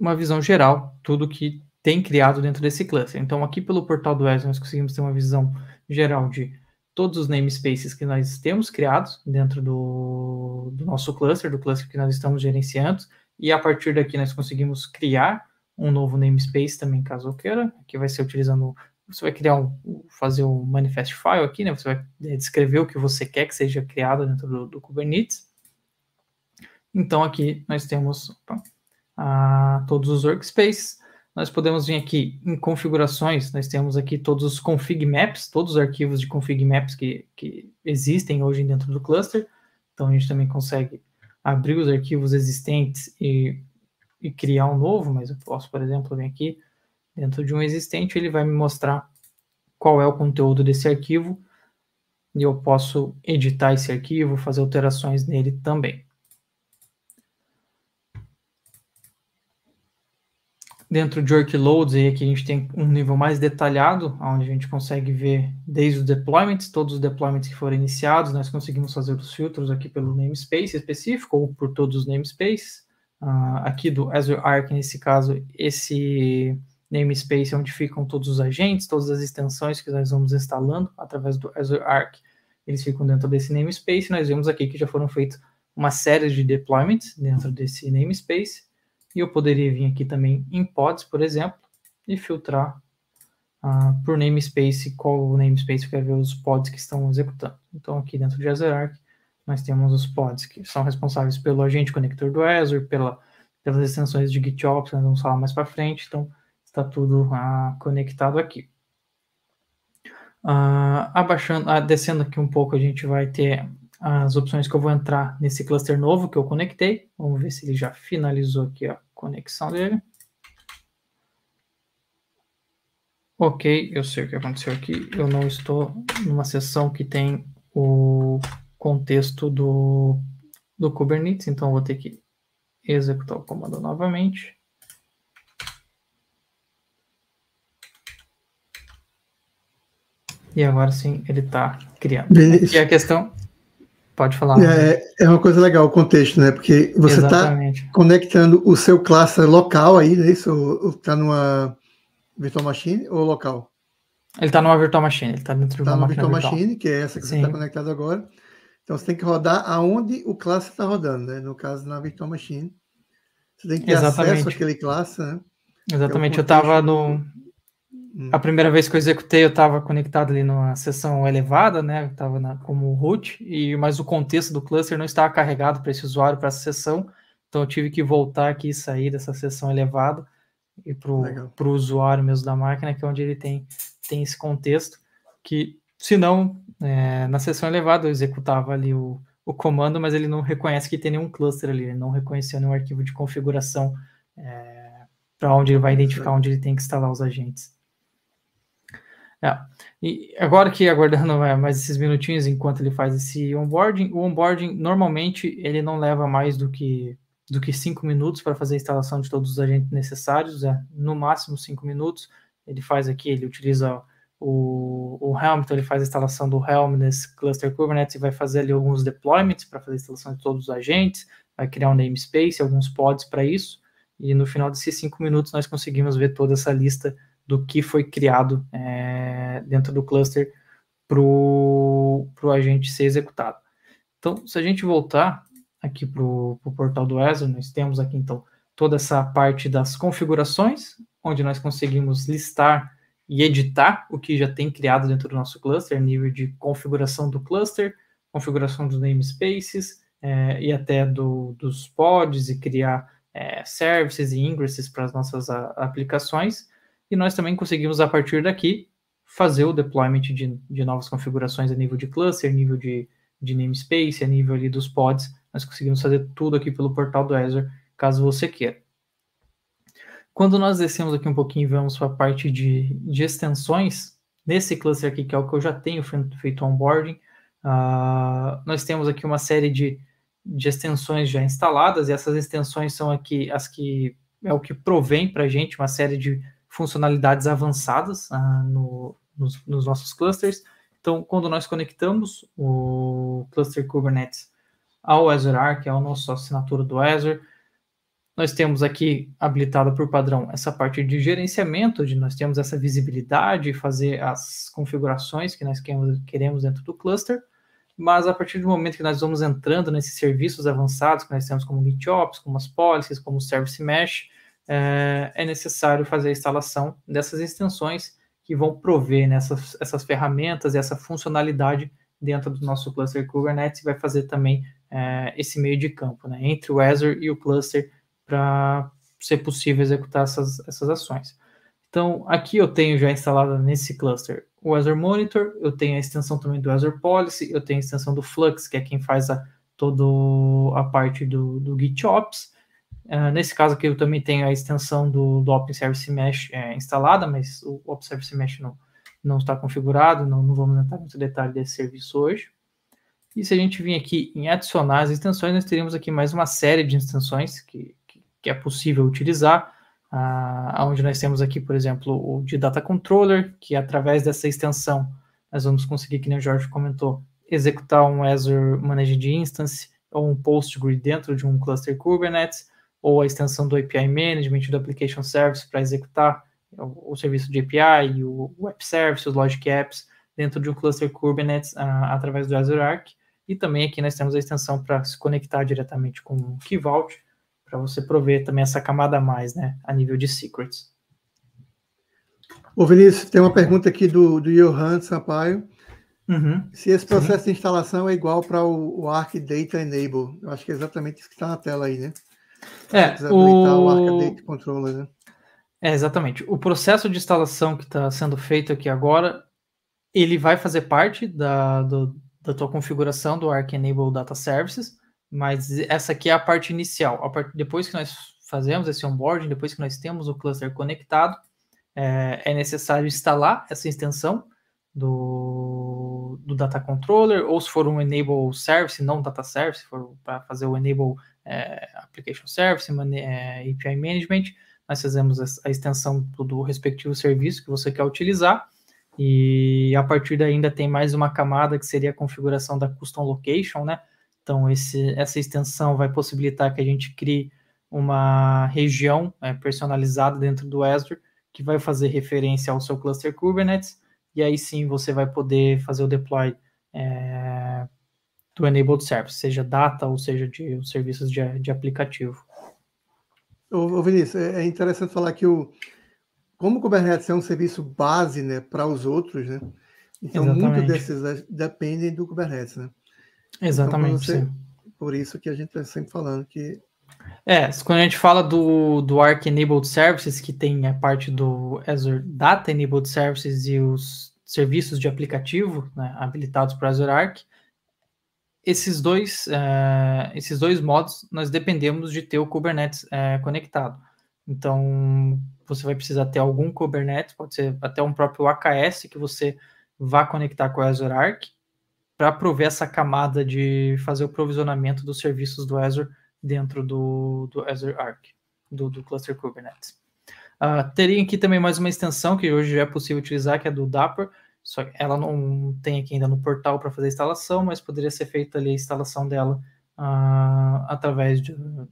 uma visão geral, tudo que tem criado dentro desse cluster. Então, aqui pelo portal do Azure, nós conseguimos ter uma visão geral de todos os namespaces que nós temos criados dentro do nosso cluster, do cluster que nós estamos gerenciando, e a partir daqui nós conseguimos criar um novo namespace também, caso eu queira. Aqui vai ser utilizando, você vai criar fazer um manifest file aqui, né? Você vai descrever o que você quer que seja criado dentro do Kubernetes. Então aqui nós temos todos os workspaces. Nós podemos vir aqui em configurações, nós temos aqui todos os config maps, todos os arquivos de config maps que existem hoje dentro do cluster. Então a gente também consegue abrir os arquivos existentes e criar um novo, mas eu posso, por exemplo, vir aqui dentro de um existente, ele vai me mostrar qual é o conteúdo desse arquivo e eu posso editar esse arquivo, fazer alterações nele também. Dentro de workloads, aí aqui a gente tem um nível mais detalhado, onde a gente consegue ver desde os deployments, todos os deployments que foram iniciados, nós conseguimos fazer os filtros aqui pelo namespace específico, ou por todos os namespaces. Aqui do Azure Arc, nesse caso, esse namespace é onde ficam todos os agentes, todas as extensões que nós vamos instalando através do Azure Arc, eles ficam dentro desse namespace. Nós vemos aqui que já foram feitos uma série de deployments dentro desse namespace, e eu poderia vir aqui também em pods, por exemplo, e filtrar por namespace, qual o namespace eu quero ver os pods que estão executando. Então aqui dentro de Azure Arc, nós temos os pods que são responsáveis pelo agente conector do Azure, pelas extensões de GitOps, nós vamos falar mais para frente. Então está tudo conectado aqui. Descendo aqui um pouco, a gente vai ter as opções que eu vou entrar nesse cluster novo que eu conectei. Vamos ver se ele já finalizou aqui a conexão dele. Ok, eu sei o que aconteceu aqui. Eu não estou numa sessão que tem o contexto do Kubernetes, então eu vou ter que executar o comando novamente. E agora sim, ele está criando. E a questão... Pode falar.
É uma coisa legal o contexto, né? Porque você está conectando o seu cluster local aí, né? Isso está numa virtual machine ou local?
Ele está numa virtual machine, ele está dentro de uma máquina virtual.
Virtual machine, que é essa que você está conectado agora. Então você tem que rodar aonde o cluster está rodando, né? No caso, na virtual machine. Você tem que ter acesso àquele cluster, né?
Exatamente, eu estava A primeira vez que eu executei, eu estava conectado ali numa sessão elevada, né? Estava como root, mas o contexto do cluster não estava carregado para esse usuário, para essa sessão. Então eu tive que voltar aqui e sair dessa sessão elevada e para o usuário mesmo da máquina, que é onde ele tem esse contexto, que se não, na sessão elevada eu executava ali o comando, mas ele não reconhece que tem nenhum cluster ali, ele não reconheceu nenhum arquivo de configuração para onde ele vai identificar onde ele tem que instalar os agentes. E agora que aguardando mais esses minutinhos enquanto ele faz esse onboarding, o onboarding normalmente ele não leva mais do que 5 minutos para fazer a instalação de todos os agentes necessários, no máximo 5 minutos. Ele faz aqui, ele utiliza o Helm, então ele faz a instalação do Helm nesse cluster Kubernetes e vai fazer ali alguns deployments para fazer a instalação de todos os agentes, vai criar um namespace, alguns pods para isso, e no final desses 5 minutos nós conseguimos ver toda essa lista do que foi criado dentro do cluster para o agente ser executado. Então, se a gente voltar aqui para o portal do Azure, nós temos aqui, então, toda essa parte das configurações, onde nós conseguimos listar e editar o que já tem criado dentro do nosso cluster, nível de configuração do cluster, configuração dos namespaces, e até dos pods, e criar services e ingresses para as nossas aplicações. E nós também conseguimos, a partir daqui, fazer o deployment de novas configurações a nível de cluster, nível de namespace, a nível ali dos pods. Nós conseguimos fazer tudo aqui pelo portal do Azure, caso você queira. Quando nós descemos aqui um pouquinho e vamos para a parte de extensões, nesse cluster aqui, que é o que eu já tenho feito onboarding, nós temos aqui uma série de extensões já instaladas, e essas extensões são aqui as que é o que provém para a gente uma série de funcionalidades avançadas nos nossos clusters. Então, quando nós conectamos o cluster Kubernetes ao Azure Arc, ao nosso assinatura do Azure, nós temos aqui habilitado por padrão essa parte de gerenciamento, nós temos essa visibilidade, fazer as configurações que nós queremos dentro do cluster, mas a partir do momento que nós vamos entrando nesses serviços avançados que nós temos como GitOps, como as policies, como o Service Mesh, é necessário fazer a instalação dessas extensões que vão prover essas ferramentas e essa funcionalidade dentro do nosso cluster Kubernetes, e vai fazer também esse meio de campo, né, entre o Azure e o cluster, para ser possível executar essas ações. Então, aqui eu tenho já instalado nesse cluster o Azure Monitor, eu tenho a extensão também do Azure Policy, eu tenho a extensão do Flux, que é quem faz toda a parte do GitOps. Nesse caso aqui eu também tenho a extensão do Open Service Mesh instalada, mas o Open Service Mesh não está configurado, não vamos entrar muito detalhe desse serviço hoje. E se a gente vir aqui em adicionar as extensões, nós teríamos aqui mais uma série de extensões que é possível utilizar, onde nós temos aqui, por exemplo, o de Data Controller, que através dessa extensão nós vamos conseguir, que nem o Jorge comentou, executar um Azure Managed Instance ou um PostgreSQL dentro de um cluster Kubernetes, ou a extensão do API Management, do Application Service, para executar o serviço de API, o Web Service, os Logic Apps, dentro de um cluster Kubernetes através do Azure Arc. E também aqui nós temos a extensão para se conectar diretamente com o Key Vault, para você prover também essa camada a mais, né, a nível de secrets.
Ô Vinícius, tem uma pergunta aqui do Johan Sampaio.
Uhum.
Se esse processo de instalação é igual para o Arc Data Enable. Eu acho que é exatamente isso que está na tela aí, né? O Arc Data Controller, né?
Exatamente. O processo de instalação que está sendo feito aqui agora, ele vai fazer parte da tua configuração do Arc Enable Data Services, mas essa aqui é a parte inicial. Depois que nós fazemos esse onboarding, depois que nós temos o cluster conectado, é necessário instalar essa extensão do Data Controller, ou se for um Enable Service, não Data Service, se for para fazer o Enable Application Service, API Management, nós fazemos a extensão do respectivo serviço que você quer utilizar, e a partir daí ainda tem mais uma camada que seria a configuração da Custom Location, né? Então, essa extensão vai possibilitar que a gente crie uma região personalizada dentro do Azure, que vai fazer referência ao seu cluster Kubernetes, e aí sim você vai poder fazer o deploy do Enabled Service, seja data ou seja de serviços de aplicativo.
Ô Vinícius, é interessante falar que como o Kubernetes é um serviço base, né, para os outros, né? Então, muitos desses dependem do Kubernetes, né?
Exatamente,
então, por isso que a gente está sempre falando que...
quando a gente fala do Arc Enabled Services, que tem a parte do Azure Data Enabled Services e os serviços de aplicativo, né, habilitados para Azure Arc, esses dois modos nós dependemos de ter o Kubernetes conectado. Então, você vai precisar ter algum Kubernetes, pode ser até um próprio AKS que você vá conectar com o Azure Arc, para prover essa camada de fazer o provisionamento dos serviços do Azure dentro do Azure Arc, do cluster Kubernetes. Teria aqui também mais uma extensão que hoje já é possível utilizar, que é do Dapr, só que ela não tem aqui ainda no portal para fazer a instalação, mas poderia ser feita ali a instalação dela através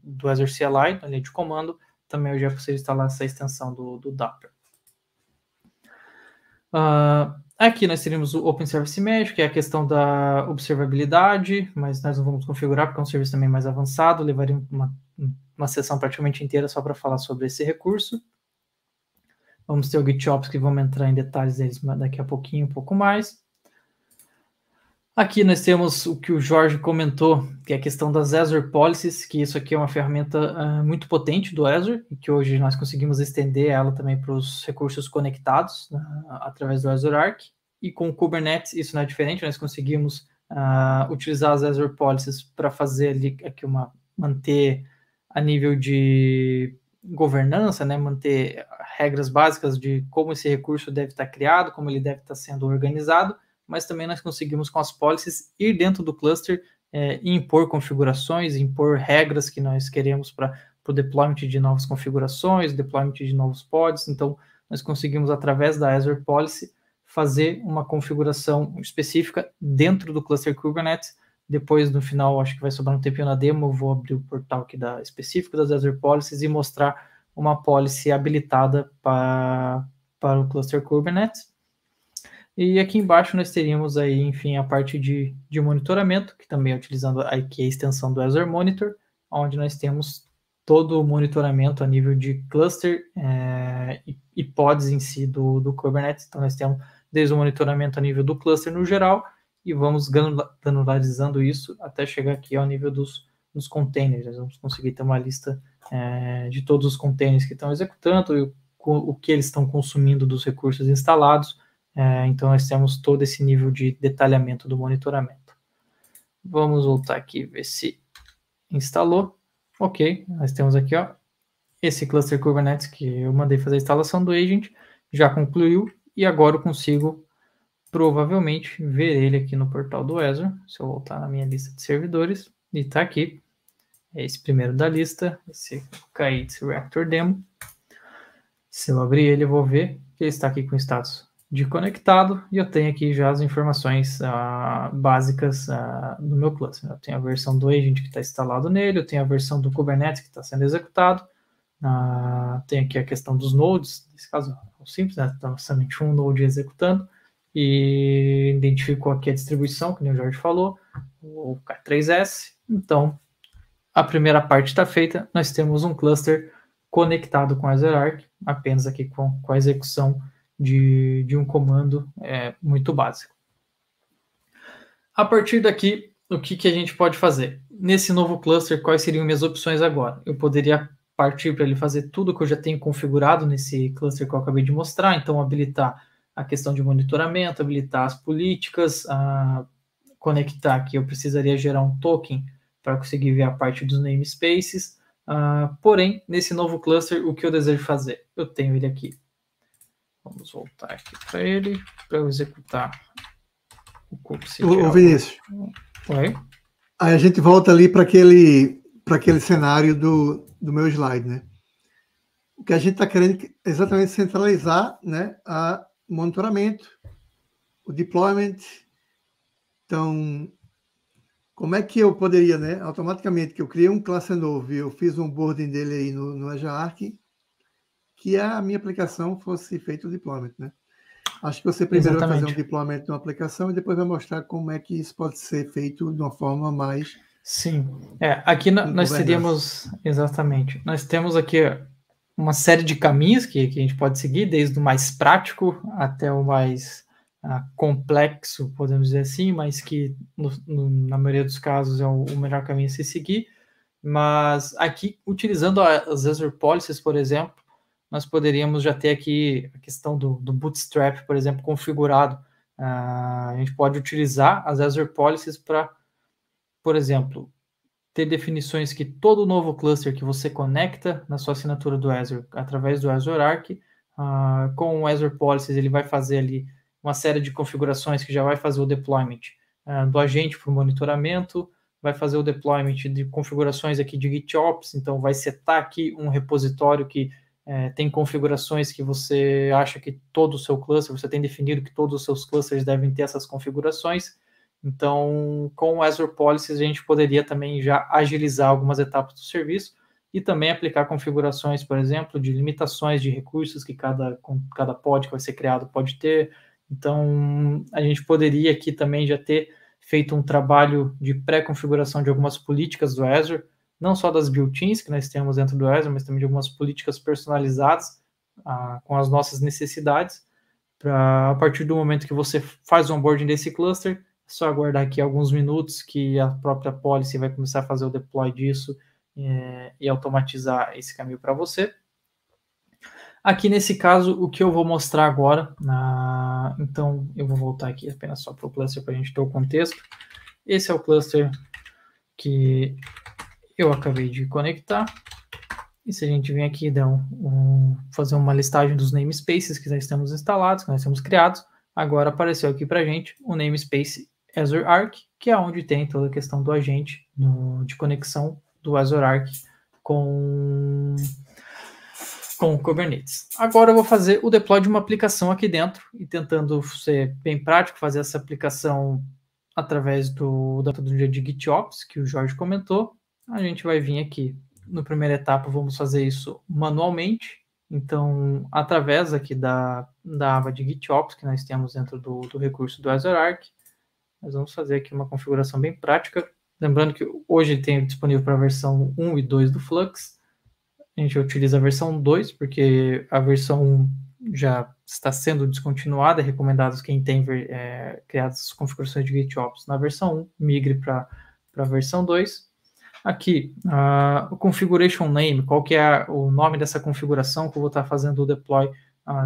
do Azure CLI, na linha de comando. Também hoje é possível instalar essa extensão do Dapr. Aqui nós teríamos o Open Service Mesh, que é a questão da observabilidade, mas nós não vamos configurar porque é um serviço também mais avançado, levaria uma sessão praticamente inteira só para falar sobre esse recurso. Vamos ter o GitOps, que vamos entrar em detalhes deles daqui a pouquinho, um pouco mais. Aqui nós temos o que o Jorge comentou, que é a questão das Azure Policies, que isso aqui é uma ferramenta muito potente do Azure, e que hoje nós conseguimos estender ela também para os recursos conectados através do Azure Arc. E com o Kubernetes isso não é diferente, nós conseguimos utilizar as Azure Policies para fazer ali aqui manter a nível de governança, né, manter regras básicas de como esse recurso deve estar criado, como ele deve estar sendo organizado, mas também nós conseguimos com as policies ir dentro do cluster e impor configurações, impor regras que nós queremos para o deployment de novas configurações, deployment de novos pods. Então, nós conseguimos, através da Azure Policy, fazer uma configuração específica dentro do cluster Kubernetes. Depois, no final, acho que vai sobrar um tempinho na demo, eu vou abrir o portal aqui específico das Azure Policies e mostrar uma policy habilitada para o cluster Kubernetes. E aqui embaixo nós teríamos aí, enfim, a parte de monitoramento, que também é utilizando aqui a extensão do Azure Monitor, onde nós temos todo o monitoramento a nível de cluster e pods em si do Kubernetes. Então nós temos desde o monitoramento a nível do cluster no geral, e vamos granularizando isso até chegar aqui ao nível dos containers. Nós vamos conseguir ter uma lista de todos os containers que estão executando e o que eles estão consumindo dos recursos instalados. Então, nós temos todo esse nível de detalhamento do monitoramento. Vamos voltar aqui e ver se instalou. Ok, nós temos aqui esse cluster Kubernetes que eu mandei fazer a instalação do agent, já concluiu, e agora eu consigo provavelmente ver ele aqui no portal do Azure. Se eu voltar na minha lista de servidores, e está aqui, é esse primeiro da lista, esse K8 Reactor Demo. Se eu abrir ele, eu vou ver que ele está aqui com status de conectado, e eu tenho aqui já as informações básicas do meu cluster. Eu tenho a versão do agent que está instalado nele, eu tenho a versão do Kubernetes que está sendo executado, tenho aqui a questão dos nodes, nesse caso é simples, né? Então, somente um node executando, e identificou aqui a distribuição, que nem o Jorge falou, o K3S. Então, a primeira parte está feita, nós temos um cluster conectado com a Azure Arc, apenas aqui com a execução de um comando muito básico. A partir daqui, o que a gente pode fazer? Nesse novo cluster, quais seriam minhas opções agora? Eu poderia partir para ele fazer tudo que eu já tenho configurado nesse cluster que eu acabei de mostrar, então habilitar a questão de monitoramento, habilitar as políticas, conectar aqui, eu precisaria gerar um token para conseguir ver a parte dos namespaces, porém, nesse novo cluster, o que eu desejo fazer? Eu tenho ele aqui. Vamos voltar aqui para ele, para eu executar o kubectl.
Ô Vinícius.
Oi?
Aí a gente volta ali para aquele cenário do meu slide, né? O que a gente está querendo é exatamente centralizar, né, a monitoramento, o deployment. Então, como é que eu poderia, né, automaticamente, que eu criei um cluster novo e eu fiz um onboarding dele aí no Azure Arc, que a minha aplicação fosse feito o deployment, né? Acho que você primeiro vai fazer um deployment de uma aplicação e depois vai mostrar como é que isso pode ser feito de uma forma mais...
Sim, aqui nós teríamos, exatamente, nós temos aqui uma série de caminhos que a gente pode seguir, desde o mais prático até o mais complexo, podemos dizer assim, mas que na maioria dos casos é o melhor caminho a se seguir. Mas aqui, utilizando as Azure Policies, por exemplo, nós poderíamos já ter aqui a questão do Bootstrap, por exemplo, configurado. A gente pode utilizar as Azure Policies para, por exemplo, ter definições que todo novo cluster que você conecta na sua assinatura do Azure, através do Azure Arc, com o Azure Policies, ele vai fazer ali uma série de configurações que já vai fazer o deployment do agente para o monitoramento, vai fazer o deployment de configurações aqui de GitOps, então vai setar aqui um repositório que tem configurações que você acha que todo o seu cluster, você tem definido que todos os seus clusters devem ter essas configurações. Então, com o Azure Policies, a gente poderia também já agilizar algumas etapas do serviço e também aplicar configurações, por exemplo, de limitações de recursos que cada pod que vai ser criado pode ter. Então, a gente poderia aqui também já ter feito um trabalho de pré-configuração de algumas políticas do Azure, não só das built-ins que nós temos dentro do Azure, mas também de algumas políticas personalizadas com as nossas necessidades. A partir do momento que você faz o onboarding desse cluster, é só aguardar aqui alguns minutos que a própria policy vai começar a fazer o deploy disso e automatizar esse caminho para você. Aqui nesse caso, o que eu vou mostrar agora, então eu vou voltar aqui apenas só para o cluster para a gente ter o contexto. Esse é o cluster que eu acabei de conectar. E se a gente vir aqui e fazer uma listagem dos namespaces que já estamos instalados, que nós temos criados, agora apareceu aqui para a gente o namespace Azure Arc, que é onde tem toda a questão do agente de conexão do Azure Arc com o Kubernetes. Agora eu vou fazer o deploy de uma aplicação aqui dentro e tentando ser bem prático, fazer essa aplicação através da metodologia de GitOps, que o Jorge comentou. A gente vai vir aqui. Na primeira etapa, vamos fazer isso manualmente. Então, através aqui da aba de GitOps, que nós temos dentro do recurso do Azure Arc, nós vamos fazer aqui uma configuração bem prática. Lembrando que hoje tem disponível para a versão 1 e 2 do Flux. A gente utiliza a versão 2, porque a versão 1 já está sendo descontinuada. É recomendado quem tem criado as configurações de GitOps na versão 1, migre para a versão 2. Aqui, o configuration name, qual que é o nome dessa configuração que eu vou estar fazendo o deploy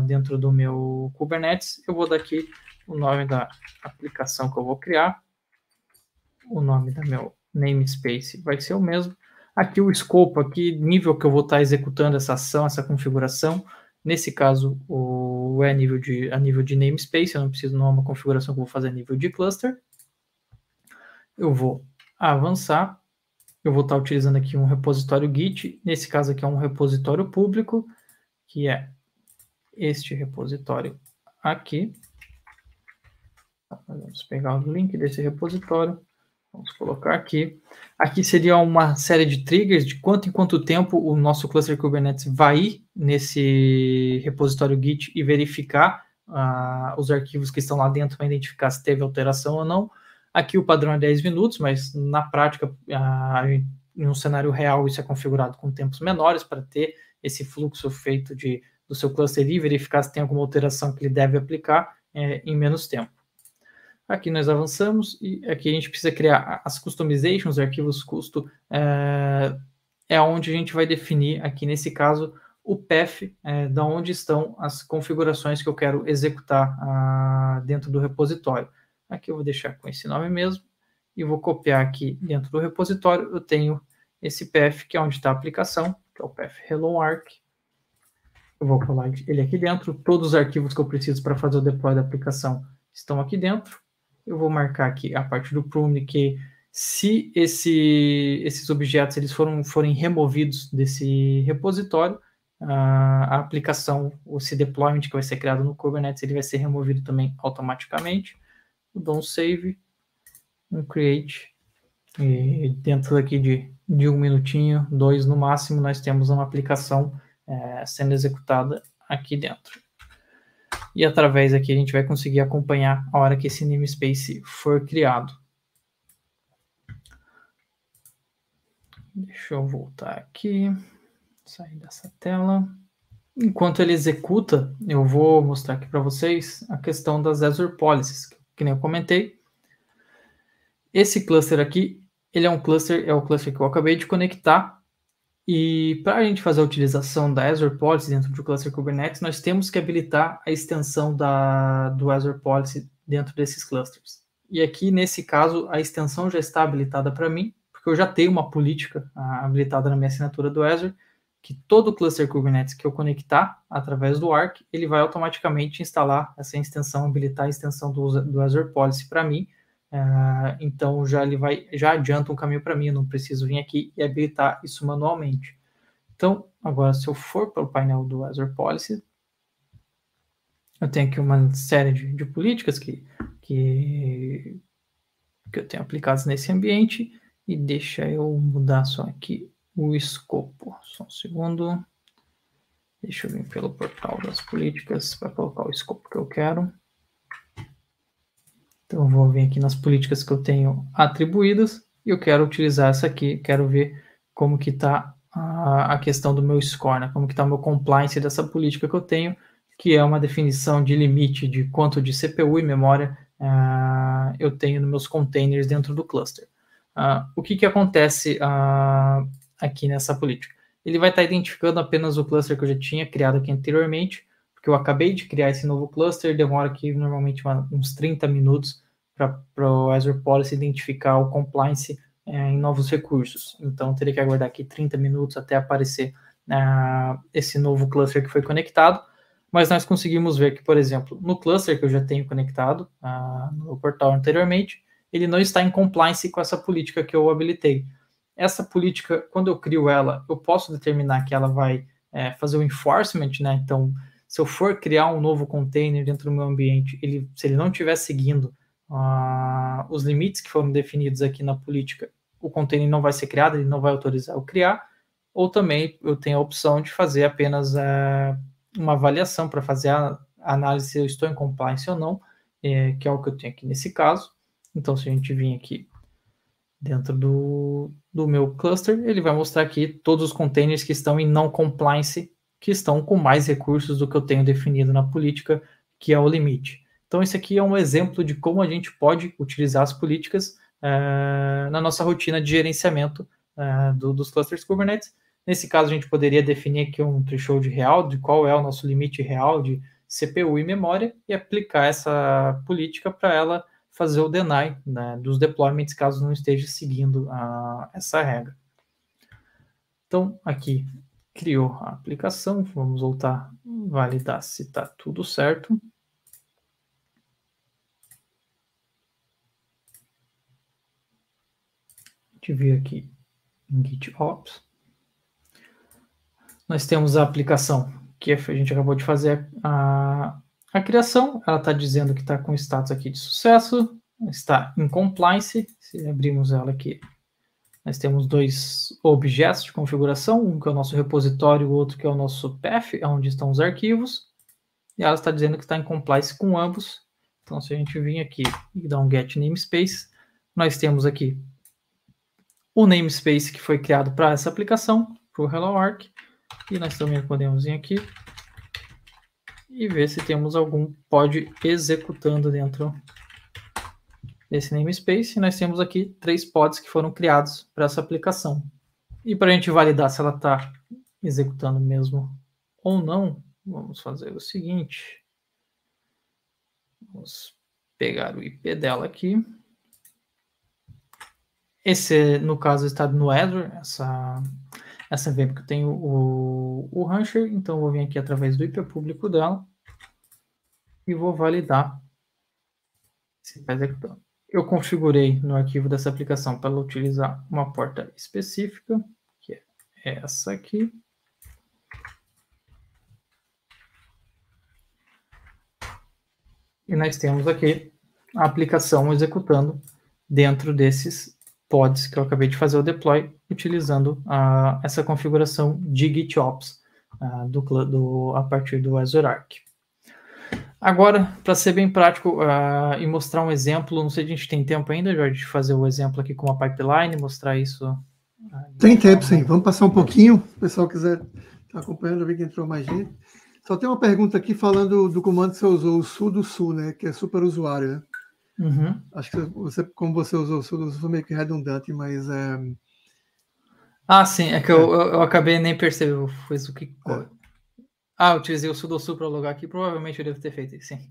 dentro do meu Kubernetes. Eu vou dar aqui o nome da aplicação que eu vou criar. O nome do meu namespace vai ser o mesmo. Aqui o escopo, aqui nível que eu vou estar executando essa ação, essa configuração. Nesse caso, é a nível de namespace, eu não é uma configuração que eu vou fazer a nível de cluster. Eu vou avançar. Eu vou estar utilizando aqui um repositório Git. Nesse caso aqui é um repositório público, que é este repositório aqui. Vamos pegar o link desse repositório. Vamos colocar aqui. Aqui seria uma série de triggers de em quanto tempo o nosso cluster Kubernetes vai ir nesse repositório Git e verificar os arquivos que estão lá dentro para identificar se teve alteração ou não. Aqui o padrão é 10 minutos, mas na prática, em um cenário real, isso é configurado com tempos menores para ter esse fluxo feito do seu cluster e verificar se tem alguma alteração que ele deve aplicar em menos tempo. Aqui nós avançamos e aqui a gente precisa criar as customizations, os arquivos custo, é onde a gente vai definir, aqui nesse caso, o path, da onde estão as configurações que eu quero executar dentro do repositório. Aqui eu vou deixar com esse nome mesmo e vou copiar aqui dentro do repositório. Eu tenho esse path, que é onde está a aplicação, que é o path Hello Arc. Eu vou colar ele aqui dentro. Todos os arquivos que eu preciso para fazer o deploy da aplicação estão aqui dentro. Eu vou marcar aqui a parte do prune, que se esses objetos eles forem removidos desse repositório, a aplicação, esse deployment que vai ser criado no Kubernetes, ele vai ser removido também automaticamente. Eu dou um save, um create, e dentro aqui de 1 minutinho, 2 no máximo, nós temos uma aplicação sendo executada aqui dentro. E através aqui a gente vai conseguir acompanhar a hora que esse namespace for criado. Deixa eu voltar aqui, sair dessa tela. Enquanto ele executa, eu vou mostrar aqui para vocês a questão das Azure Policies, que nem eu comentei. Esse cluster aqui, ele é o cluster que eu acabei de conectar. E para a gente fazer a utilização da Azure Policy dentro do cluster Kubernetes, nós temos que habilitar a extensão do Azure Policy dentro desses clusters. E aqui, nesse caso, a extensão já está habilitada para mim, porque eu já tenho uma política habilitada na minha assinatura do Azure, que todo cluster Kubernetes que eu conectar através do Arc, ele vai automaticamente instalar essa extensão, habilitar a extensão do Azure Policy para mim. Então já adianta um caminho para mim, eu não preciso vir aqui e habilitar isso manualmente. Então, agora se eu for para o painel do Azure Policy, eu tenho aqui uma série de políticas que eu tenho aplicadas nesse ambiente, e deixa eu mudar só aqui o escopo. Só um segundo. Deixa eu vir pelo portal das políticas para colocar o escopo que eu quero. Então, eu vou vir aqui nas políticas que eu tenho atribuídas e eu quero utilizar essa aqui, quero ver como que está a questão do meu score, né? Como que está o meu compliance dessa política que eu tenho, que é uma definição de limite de quanto de CPU e memória eu tenho nos meus containers dentro do cluster. O que acontece aqui nessa política? Ele vai estar identificando apenas o cluster que eu já tinha criado aqui anteriormente, porque eu acabei de criar esse novo cluster, demora aqui normalmente uns 30 minutos para o Azure Policy identificar o compliance em novos recursos. Então, teria que aguardar aqui 30 minutos até aparecer esse novo cluster que foi conectado, mas nós conseguimos ver que, por exemplo, no cluster que eu já tenho conectado no portal anteriormente, ele não está em compliance com essa política que eu habilitei. Essa política, quando eu crio ela, eu posso determinar que ela vai fazer o enforcement, né? Então, se eu for criar um novo container dentro do meu ambiente, se ele não estiver seguindo os limites que foram definidos aqui na política, o container não vai ser criado, ele não vai autorizar eu criar, ou também eu tenho a opção de fazer apenas uma avaliação para fazer a análise se eu estou em compliance ou não, que é o que eu tenho aqui nesse caso. Então, se a gente vir aqui dentro do meu cluster, ele vai mostrar aqui todos os containers que estão em não compliance, que estão com mais recursos do que eu tenho definido na política, que é o limite. Então, esse aqui é um exemplo de como a gente pode utilizar as políticas na nossa rotina de gerenciamento dos clusters Kubernetes. Nesse caso, a gente poderia definir aqui um threshold real, de qual é o nosso limite real de CPU e memória, e aplicar essa política para ela fazer o deny, né, dos deployments, caso não esteja seguindo essa regra. Então, aqui criou a aplicação, vamos voltar, validar se está tudo certo. A gente vê aqui em GitOps. Nós temos a aplicação que a gente acabou de fazer a criação. Ela está dizendo que está com status aqui de sucesso, está em compliance. Se abrirmos ela aqui, nós temos dois objetos de configuração, um que é o nosso repositório, o outro que é o nosso path, onde estão os arquivos. E ela está dizendo que está em compliance com ambos. Então, se a gente vir aqui e dar um get namespace, nós temos aqui o namespace que foi criado para essa aplicação, para o HelloArch. E nós também podemos vir aqui e ver se temos algum pod executando dentro desse namespace. E nós temos aqui 3 pods que foram criados para essa aplicação. E para a gente validar se ela está executando mesmo ou não, vamos fazer o seguinte. Vamos pegar o IP dela aqui. Esse, no caso, está no Azure, essa VM que eu tenho o Rancher, então eu vou vir aqui através do IP público dela e vou validar se está executando. Eu configurei no arquivo dessa aplicação para ela utilizar uma porta específica, que é essa aqui. E nós temos aqui a aplicação executando dentro desses pods que eu acabei de fazer o deploy, utilizando essa configuração de GitOps a partir do Azure Arc. Agora, para ser bem prático e mostrar um exemplo, não sei se a gente tem tempo ainda, Jorge, de fazer o exemplo aqui com a pipeline, mostrar isso.
Tem tempo, sim. Vamos passar um pouquinho. Se o pessoal quiser estar acompanhando, eu vi que entrou mais gente. Só tem uma pergunta aqui falando do comando que você usou, o sudo, né? Que é super usuário, né?
Uhum.
Acho que como você usou o sudo, foi meio que redundante, mas...
sim, é que eu acabei nem percebendo. Foi o que... eu utilizei o sudosu para logar aqui, provavelmente eu devo ter feito isso, sim.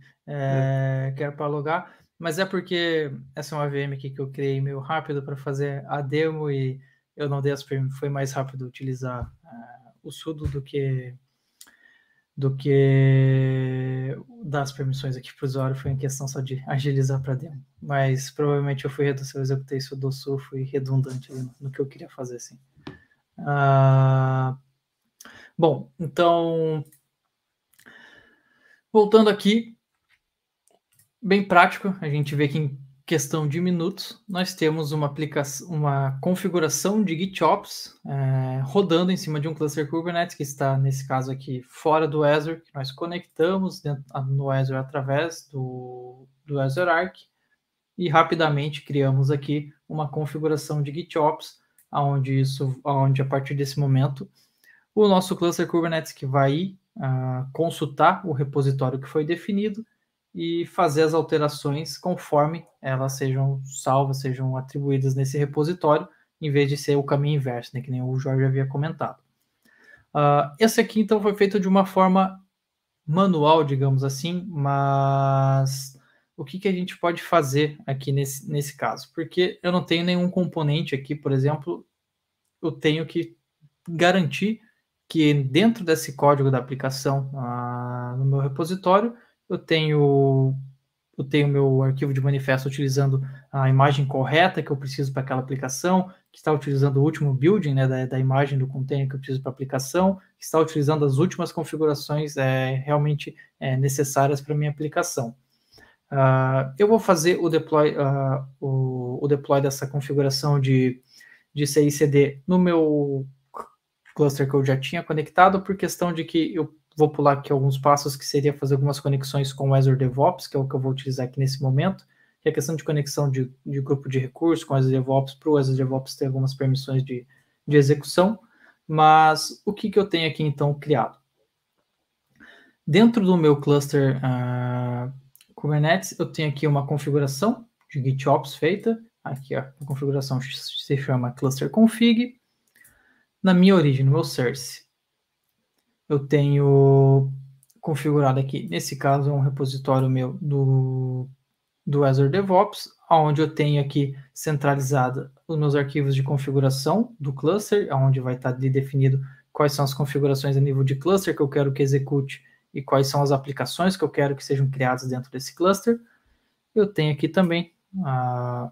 Que era para logar, mas é porque essa é uma VM aqui que eu criei meio rápido para fazer a demo e eu não dei as permissões, foi mais rápido utilizar o sudo do que dar as permissões aqui para o usuário, foi em questão só de agilizar para demo. Mas provavelmente se eu executei sudosu, fui redundante no que eu queria fazer, sim. Bom, então, voltando aqui, bem prático, a gente vê que em questão de minutos, nós temos uma configuração de GitOps rodando em cima de um cluster Kubernetes, que está, nesse caso aqui, fora do Azure, que nós conectamos no Azure através do Azure Arc, e rapidamente criamos aqui uma configuração de GitOps onde a partir desse momento o nosso cluster Kubernetes que vai consultar o repositório que foi definido e fazer as alterações conforme elas sejam salvas, sejam atribuídas nesse repositório, em vez de ser o caminho inverso, né, que nem o Jorge havia comentado. Esse aqui, então, foi feito de uma forma manual, digamos assim, mas o que a gente pode fazer aqui nesse caso? Porque eu não tenho nenhum componente aqui, por exemplo, eu tenho que garantir que dentro desse código da aplicação no meu repositório, eu tenho meu arquivo de manifesto utilizando a imagem correta que eu preciso para aquela aplicação, que está utilizando o último building, né, da imagem do container que eu preciso para a aplicação, que está utilizando as últimas configurações realmente necessárias para a minha aplicação. Eu vou fazer o deploy dessa configuração de CI/CD no meu cluster que eu já tinha conectado, por questão de que eu vou pular aqui alguns passos, que seria fazer algumas conexões com o Azure DevOps, que é o que eu vou utilizar aqui nesse momento, que é a questão de conexão de grupo de recursos com o Azure DevOps, para o Azure DevOps ter algumas permissões de execução. Mas o que eu tenho aqui, então, criado? Dentro do meu cluster Kubernetes, eu tenho aqui uma configuração de GitOps feita. Aqui a configuração se chama cluster config. Na minha origem, no meu source, eu tenho configurado aqui, nesse caso, é um repositório meu do Azure DevOps, onde eu tenho aqui centralizado os meus arquivos de configuração do cluster, onde vai estar definido quais são as configurações a nível de cluster que eu quero que execute e quais são as aplicações que eu quero que sejam criadas dentro desse cluster. Eu tenho aqui também a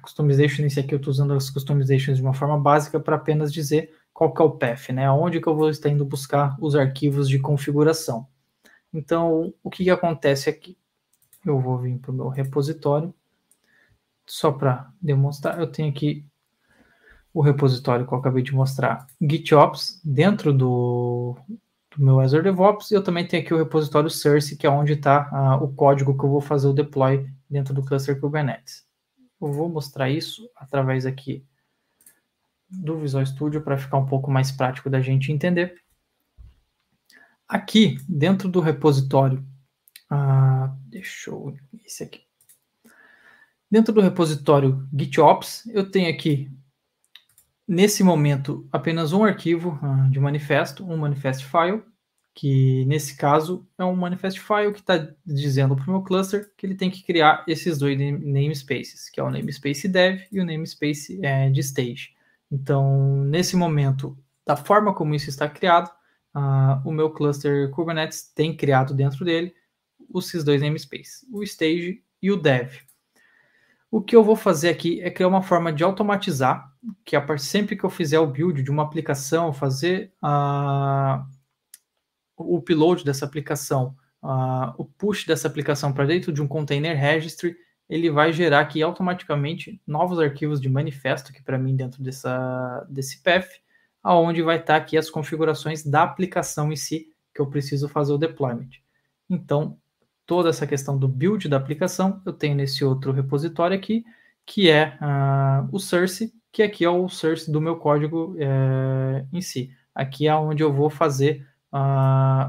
customization. Nesse aqui eu estou usando as customizations de uma forma básica para apenas dizer qual que é o path, né? Onde que eu vou estar indo buscar os arquivos de configuração. Então, o que acontece aqui? Eu vou vir para o meu repositório, só para demonstrar. Eu tenho aqui o repositório que eu acabei de mostrar, GitOps, dentro do meu Azure DevOps, e eu também tenho aqui o repositório source, que é onde está o código que eu vou fazer o deploy dentro do cluster Kubernetes. Eu vou mostrar isso através aqui do Visual Studio para ficar um pouco mais prático da gente entender. Aqui, dentro do repositório, deixa eu... esse aqui. Dentro do repositório GitOps, eu tenho aqui, nesse momento, apenas um arquivo de manifesto, um manifest file, que nesse caso é um manifest file que está dizendo para o meu cluster que ele tem que criar esses dois namespaces, que é o namespace dev e o namespace de stage. Então, nesse momento, da forma como isso está criado, o meu cluster Kubernetes tem criado dentro dele esses dois namespaces, o stage e o dev. O que eu vou fazer aqui é criar uma forma de automatizar, que sempre que eu fizer o build de uma aplicação, fazer o upload dessa aplicação, o push dessa aplicação para dentro de um container registry, ele vai gerar aqui automaticamente novos arquivos de manifesto aqui para mim dentro desse path, aonde vai estar aqui as configurações da aplicação em si que eu preciso fazer o deployment. Então, toda essa questão do build da aplicação eu tenho nesse outro repositório aqui, que é o source, que aqui é o source do meu código em si. Aqui é onde eu vou fazer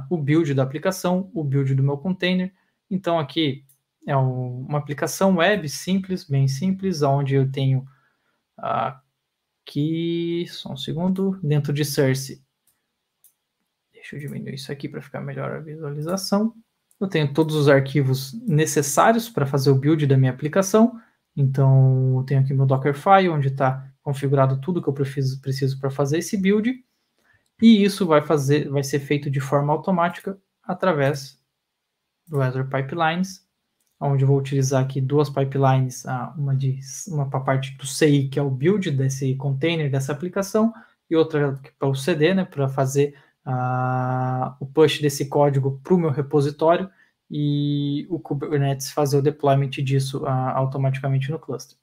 o build da aplicação, o build do meu container. Então, aqui é uma aplicação web simples, bem simples, onde eu tenho aqui, só um segundo, dentro de source. Deixa eu diminuir isso aqui para ficar melhor a visualização. Eu tenho todos os arquivos necessários para fazer o build da minha aplicação. Então, eu tenho aqui meu Dockerfile, onde está configurado tudo que eu preciso para fazer esse build. E isso vai ser feito de forma automática através do Azure Pipelines, onde eu vou utilizar aqui duas pipelines, uma para a parte do CI, que é o build desse container, dessa aplicação, e outra para o CD, né, para fazer o push desse código para o meu repositório e o Kubernetes fazer o deployment disso automaticamente no cluster.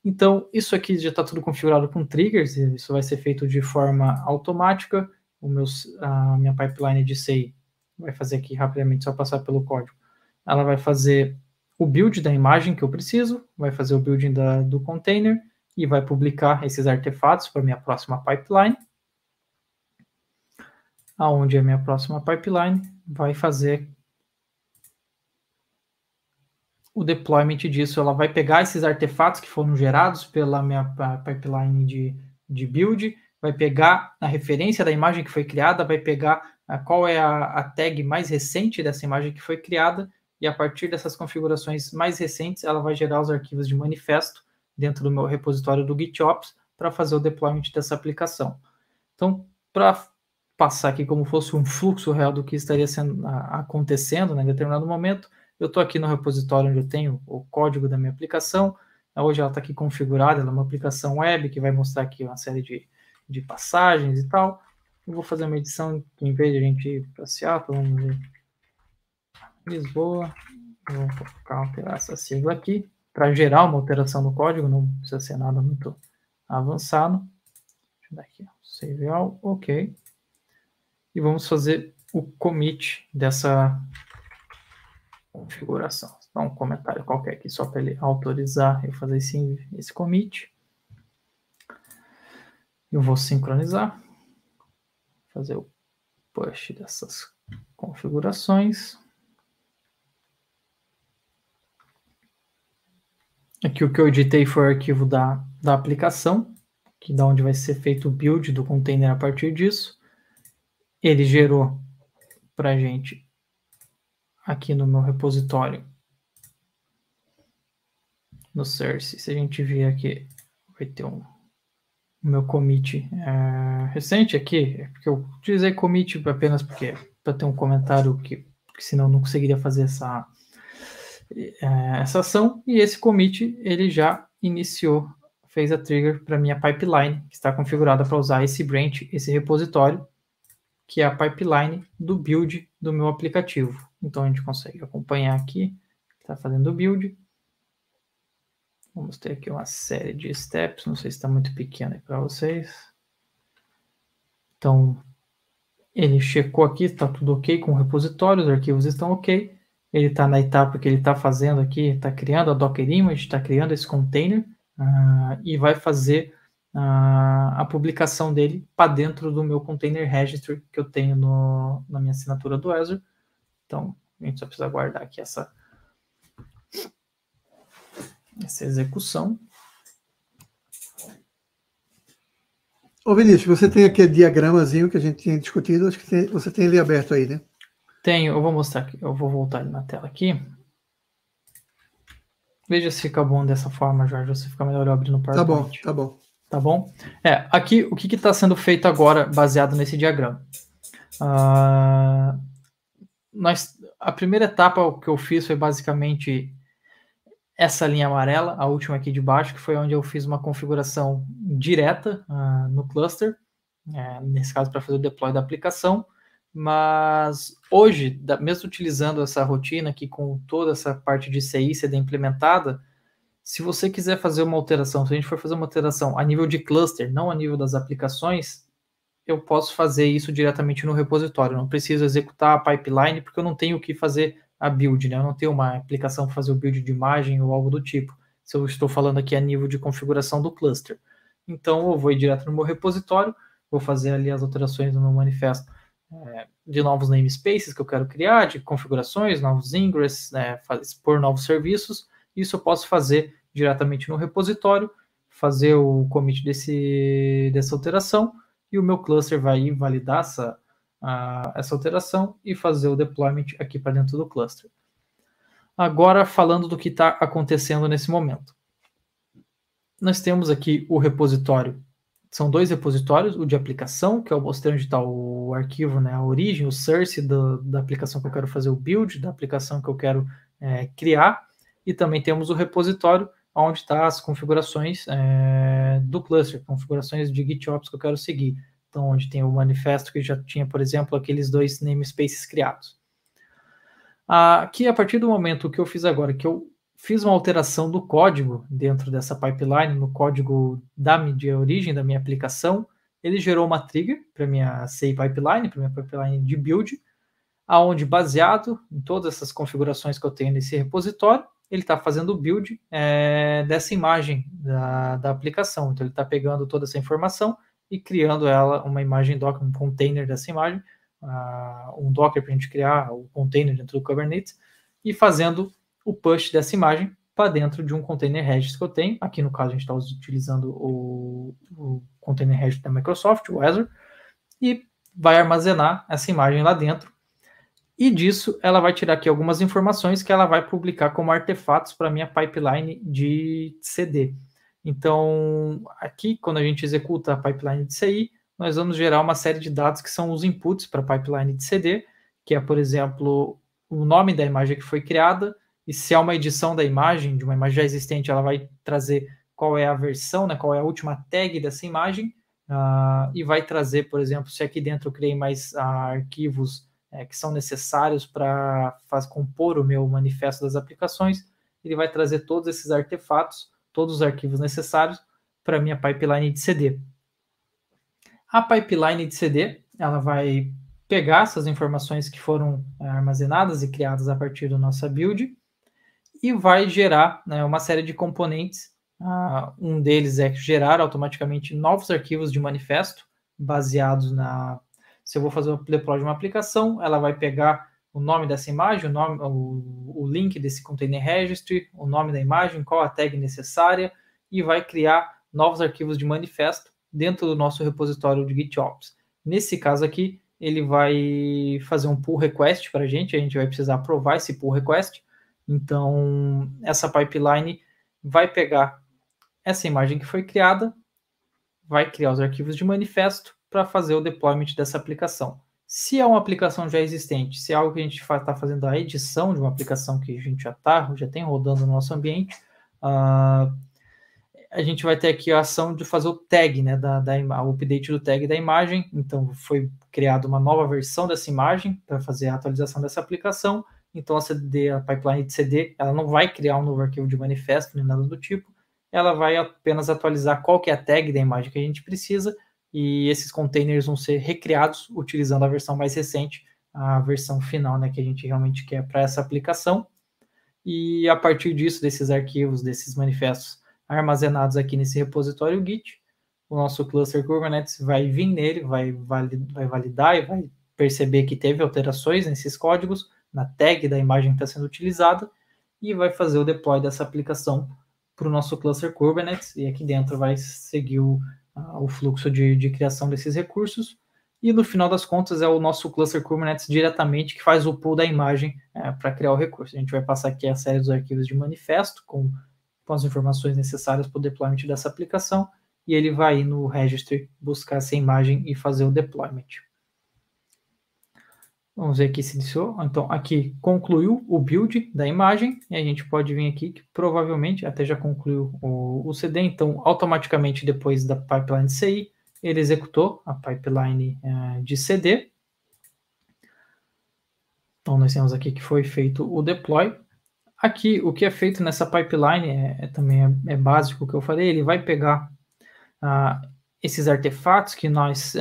Então, isso aqui já está tudo configurado com triggers, e isso vai ser feito de forma automática. A minha pipeline de CI vai fazer aqui rapidamente, só passar pelo código. Ela vai fazer o build da imagem que eu preciso, vai fazer o building do container, e vai publicar esses artefatos para minha próxima pipeline. Aonde a minha próxima pipeline vai fazer o deployment disso. Ela vai pegar esses artefatos que foram gerados pela minha pipeline de build, vai pegar a referência da imagem que foi criada, vai pegar qual é a tag mais recente dessa imagem que foi criada, e a partir dessas configurações mais recentes, ela vai gerar os arquivos de manifesto dentro do meu repositório do GitOps para fazer o deployment dessa aplicação. Então, para passar aqui como fosse um fluxo real do que estaria acontecendo, né, em determinado momento, eu estou aqui no repositório onde eu tenho o código da minha aplicação. Hoje ela está aqui configurada, ela é uma aplicação web que vai mostrar aqui uma série de passagens e tal. Eu vou fazer uma edição que, em vez de a gente ir para Seattle, vamos ver Lisboa, eu vou alterar essa sigla aqui para gerar uma alteração no código, não precisa ser nada muito avançado. Deixa eu dar aqui, save all, ok. E vamos fazer o commit dessa configuração. Então, um comentário qualquer aqui, só para ele autorizar eu fazer esse commit. Eu vou sincronizar, fazer o push dessas configurações. Aqui o que eu editei foi o arquivo da aplicação, que da onde vai ser feito o build do container a partir disso. Ele gerou para a gente aqui no meu repositório, no source. Se a gente vir aqui, vai ter o meu commit recente aqui, porque eu utilizei commit apenas porque para ter um comentário que senão eu não conseguiria fazer essa ação, e esse commit ele já iniciou, fez a trigger para minha pipeline, que está configurada para usar esse branch, esse repositório, que é a pipeline do build do meu aplicativo. Então a gente consegue acompanhar aqui, está fazendo o build. Vamos ter aqui uma série de steps, não sei se está muito pequeno aí para vocês. Então, ele checou aqui, está tudo ok com o repositório, os arquivos estão ok. Ele está na etapa que ele está fazendo aqui, está criando a Docker Image, está criando esse container e vai fazer a publicação dele para dentro do meu container registry que eu tenho na minha assinatura do Azure. Então, a gente só precisa guardar aqui essa execução.
Ô Vinícius, você tem aquele diagramazinho que a gente tinha discutido, acho que você tem ele aberto aí, né?
Tenho, eu vou mostrar aqui, eu vou voltar ele na tela aqui. Veja se fica bom dessa forma, Jorge, ou se fica melhor eu abrir no PowerPoint.
Tá bom.
Tá bom? Aqui, o que está sendo feito agora, baseado nesse diagrama? A primeira etapa, o que eu fiz foi basicamente essa linha amarela, a última aqui de baixo, que foi onde eu fiz uma configuração direta no cluster, nesse caso para fazer o deploy da aplicação. Mas hoje, mesmo utilizando essa rotina aqui com toda essa parte de CI sendo implementada, se você quiser fazer uma alteração, se a gente for fazer uma alteração a nível de cluster, não a nível das aplicações, eu posso fazer isso diretamente no repositório. Eu não preciso executar a pipeline, porque eu não tenho que fazer a build, né? Eu não tenho uma aplicação para fazer o build de imagem ou algo do tipo, se eu estou falando aqui a nível de configuração do cluster. Então, eu vou ir direto no meu repositório, vou fazer ali as alterações no meu manifesto de novos namespaces que eu quero criar, de configurações, novos ingress, expor novos serviços. Isso eu posso fazer diretamente no repositório, fazer o commit dessa alteração, e o meu cluster vai validar essa alteração e fazer o deployment aqui para dentro do cluster. Agora, falando do que está acontecendo nesse momento. Nós temos aqui o repositório. São dois repositórios, o de aplicação, que eu mostrei onde está o arquivo, né, a origem, o source da aplicação que eu quero fazer o build, da aplicação que eu quero criar, e também temos o repositório, onde está as configurações do cluster, configurações de GitOps que eu quero seguir. Então, onde tem o manifesto que já tinha, por exemplo, aqueles dois namespaces criados. Aqui, a partir do momento que eu fiz agora, que eu fiz uma alteração do código dentro dessa pipeline, no código de origem da minha aplicação, ele gerou uma trigger para minha CI pipeline, para minha pipeline de build, aonde, baseado em todas essas configurações que eu tenho nesse repositório, ele está fazendo o build dessa imagem da aplicação. Então, ele está pegando toda essa informação e criando ela, uma imagem Docker, um container dessa imagem, um Docker para a gente criar o container dentro do Kubernetes, e fazendo o push dessa imagem para dentro de um container registry que eu tenho. Aqui, no caso, a gente está utilizando o container registry da Microsoft, o Azure, e vai armazenar essa imagem lá dentro. E disso, ela vai tirar aqui algumas informações que ela vai publicar como artefatos para a minha pipeline de CD. Então, aqui, quando a gente executa a pipeline de CI, nós vamos gerar uma série de dados que são os inputs para a pipeline de CD, que é, por exemplo, o nome da imagem que foi criada, e se é uma edição da imagem, de uma imagem já existente, ela vai trazer qual é a versão, né, qual é a última tag dessa imagem, e vai trazer, por exemplo, se aqui dentro eu criei mais arquivos que são necessários para compor o meu manifesto das aplicações, ele vai trazer todos esses artefatos, todos os arquivos necessários para a minha pipeline de CD. A pipeline de CD, ela vai pegar essas informações que foram armazenadas e criadas a partir da nossa build e vai gerar, né, uma série de componentes. Um deles é gerar automaticamente novos arquivos de manifesto baseados se eu vou fazer o deploy de uma aplicação, ela vai pegar o nome dessa imagem, o link desse container registry, o nome da imagem, qual a tag necessária, e vai criar novos arquivos de manifesto dentro do nosso repositório de GitOps. Nesse caso aqui, ele vai fazer um pull request para a gente vai precisar aprovar esse pull request. Então, essa pipeline vai pegar essa imagem que foi criada, vai criar os arquivos de manifesto para fazer o deployment dessa aplicação. Se é uma aplicação já existente, se é algo que a gente está fazendo a edição de uma aplicação que a gente já tem rodando no nosso ambiente, a gente vai ter aqui a ação de fazer o tag, né, o update do tag da imagem. Então, foi criada uma nova versão dessa imagem para fazer a atualização dessa aplicação. Então, a pipeline de CD, ela não vai criar um novo arquivo de manifesto nem nada do tipo. Ela vai apenas atualizar qual que é a tag da imagem que a gente precisa, e esses containers vão ser recriados utilizando a versão mais recente, a versão final, né, que a gente realmente quer para essa aplicação. E a partir disso, desses arquivos, desses manifestos armazenados aqui nesse repositório Git, o nosso cluster Kubernetes vai vir nele, vai validar e vai perceber que teve alterações nesses códigos, na tag da imagem que está sendo utilizada, e vai fazer o deploy dessa aplicação para o nosso cluster Kubernetes, e aqui dentro vai seguir o fluxo de criação desses recursos, e no final das contas é o nosso cluster Kubernetes diretamente que faz o pull da imagem para criar o recurso. A gente vai passar aqui a série dos arquivos de manifesto com as informações necessárias para o deployment dessa aplicação, e ele vai ir no registry buscar essa imagem e fazer o deployment. Vamos ver aqui se iniciou. Então, aqui concluiu o build da imagem, e a gente pode vir aqui que provavelmente até já concluiu o CD. Então, automaticamente, depois da pipeline de CI, ele executou a pipeline de CD. Então, nós temos aqui que foi feito o deploy. Aqui, o que é feito nessa pipeline também é básico o que eu falei. Ele vai pegar esses artefatos que nós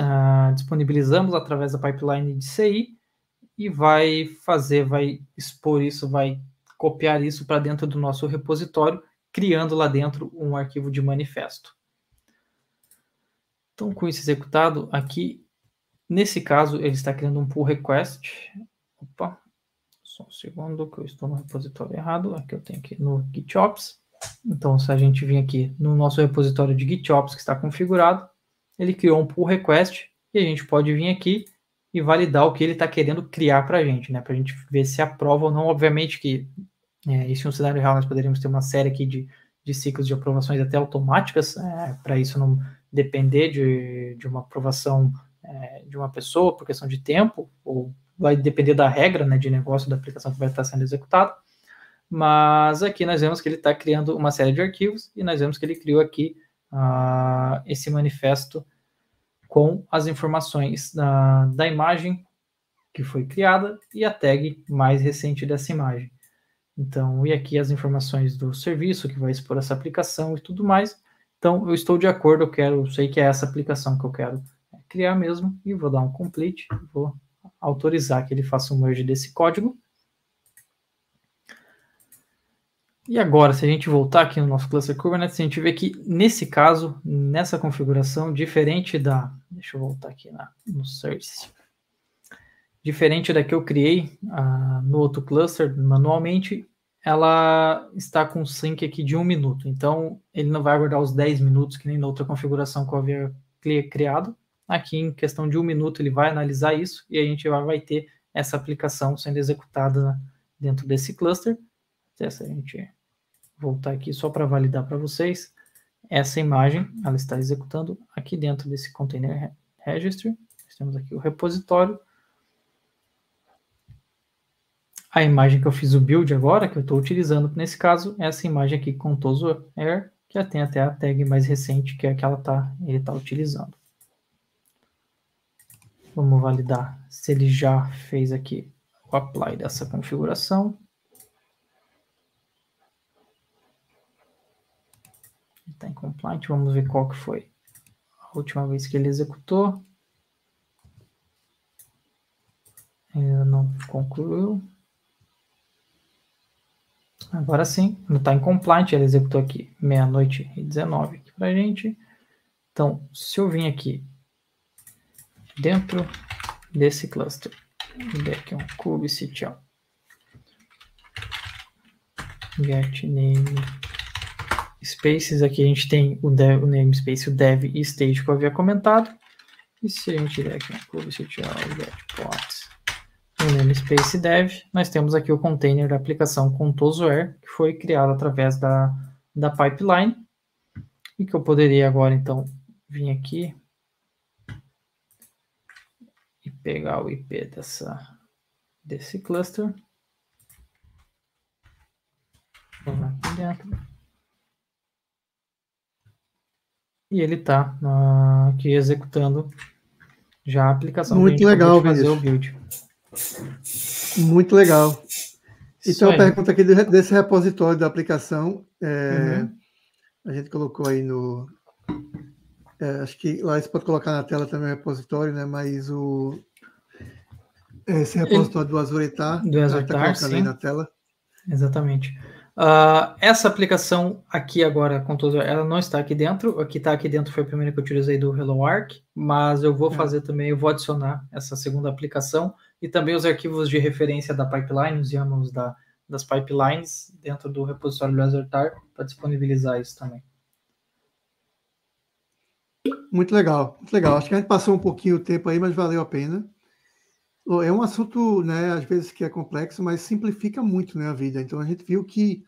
disponibilizamos através da pipeline de CI, e vai expor isso, vai copiar isso para dentro do nosso repositório, criando lá dentro um arquivo de manifesto. Então, com isso executado, aqui, nesse caso, ele está criando um pull request. Opa, só um segundo que eu estou no repositório errado. Aqui eu tenho aqui no GitOps. Então, se a gente vir aqui no nosso repositório de GitOps que está configurado, ele criou um pull request, e a gente pode vir aqui e validar o que ele está querendo criar para a gente, né? Para a gente ver se aprova ou não. Obviamente que isso é um cenário real, nós poderíamos ter uma série aqui de ciclos de aprovações até automáticas, para isso não depender de uma aprovação de uma pessoa por questão de tempo, ou vai depender da regra, né, de negócio da aplicação que vai estar sendo executada. Mas aqui nós vemos que ele está criando uma série de arquivos, e nós vemos que ele criou aqui esse manifesto com as informações da imagem que foi criada e a tag mais recente dessa imagem. Então, e aqui as informações do serviço que vai expor essa aplicação e tudo mais. Então, eu estou de acordo, eu sei que é essa aplicação que eu quero criar mesmo, e vou dar um complete, vou autorizar que ele faça um merge desse código. E agora, se a gente voltar aqui no nosso cluster Kubernetes, a gente vê que, nesse caso, nessa configuração, diferente da... Deixa eu voltar aqui no Source. Diferente da que eu criei no outro cluster, manualmente, ela está com sync aqui de 1 minuto. Então, ele não vai aguardar os 10 minutos, que nem na outra configuração que eu havia criado. Aqui, em questão de 1 minuto, ele vai analisar isso e a gente vai ter essa aplicação sendo executada dentro desse cluster. Se a gente voltar aqui só para validar para vocês, essa imagem, ela está executando aqui dentro desse container registry. Nós temos aqui o repositório. A imagem que eu fiz o build agora, que eu estou utilizando nesse caso, é essa imagem aqui com Tozo Air, que tem até a tag mais recente, que é a que ele está utilizando. Vamos validar se ele já fez aqui o apply dessa configuração. Está em compliant, vamos ver qual que foi a última vez que ele executou. Ainda não concluiu. Agora sim, não está em compliant, ele executou aqui 00:19 aqui para a gente. Então, se eu vim aqui dentro desse cluster, der aqui um kubectl get name spaces, aqui a gente tem o namespace, o dev e stage que eu havia comentado. E se a gente der aqui um kubectl get pods no namespace dev, nós temos aqui o container da aplicação com TozoAir, que foi criado através da pipeline, e que eu poderia agora, então, vir aqui e pegar o IP desse cluster. Vamos aqui dentro. E ele está aqui executando já a aplicação.
Muito legal,
fazer o build.
Muito legal. Então, a pergunta aqui desse repositório da aplicação, a gente colocou aí no... acho que lá você pode colocar na tela também o repositório, né? Mas esse repositório do Azuritar,
está
colocando aí na tela.
Exatamente. Essa aplicação aqui agora, com todo, ela não está aqui dentro. Aqui está aqui dentro foi a primeira que eu utilizei do HelloArk, mas eu vou fazer também, eu vou adicionar essa segunda aplicação e também os arquivos de referência da pipeline, os YAMLs das pipelines dentro do repositório do Azuritar para disponibilizar isso também.
Muito legal, muito legal. Acho que a gente passou um pouquinho o tempo aí, mas valeu a pena. É um assunto, né, às vezes que é complexo, mas simplifica muito, né, a vida. Então a gente viu que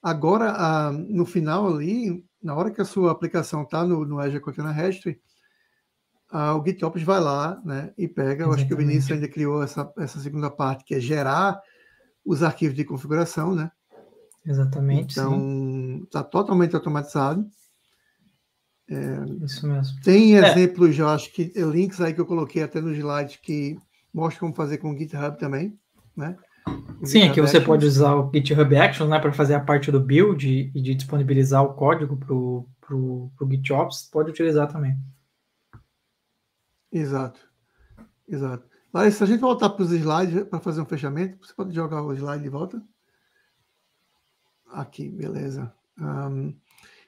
agora, no final ali, na hora que a sua aplicação está no Azure Container Registry, o GitOps vai lá, né, e pega. Eu acho que o Vinícius ainda criou essa segunda parte, que é gerar os arquivos de configuração, né?
Exatamente.
Então está totalmente automatizado.
Isso mesmo.
Tem exemplos, eu acho que links aí que eu coloquei até no slide que mostram como fazer com o GitHub também, né?
Sim, aqui você pode usar o GitHub Actions, né, para fazer a parte do build e de disponibilizar o código para o GitOps, pode utilizar também.
Exato. Larissa, se a gente voltar para os slides para fazer um fechamento, você pode jogar o slide de volta? Aqui, beleza.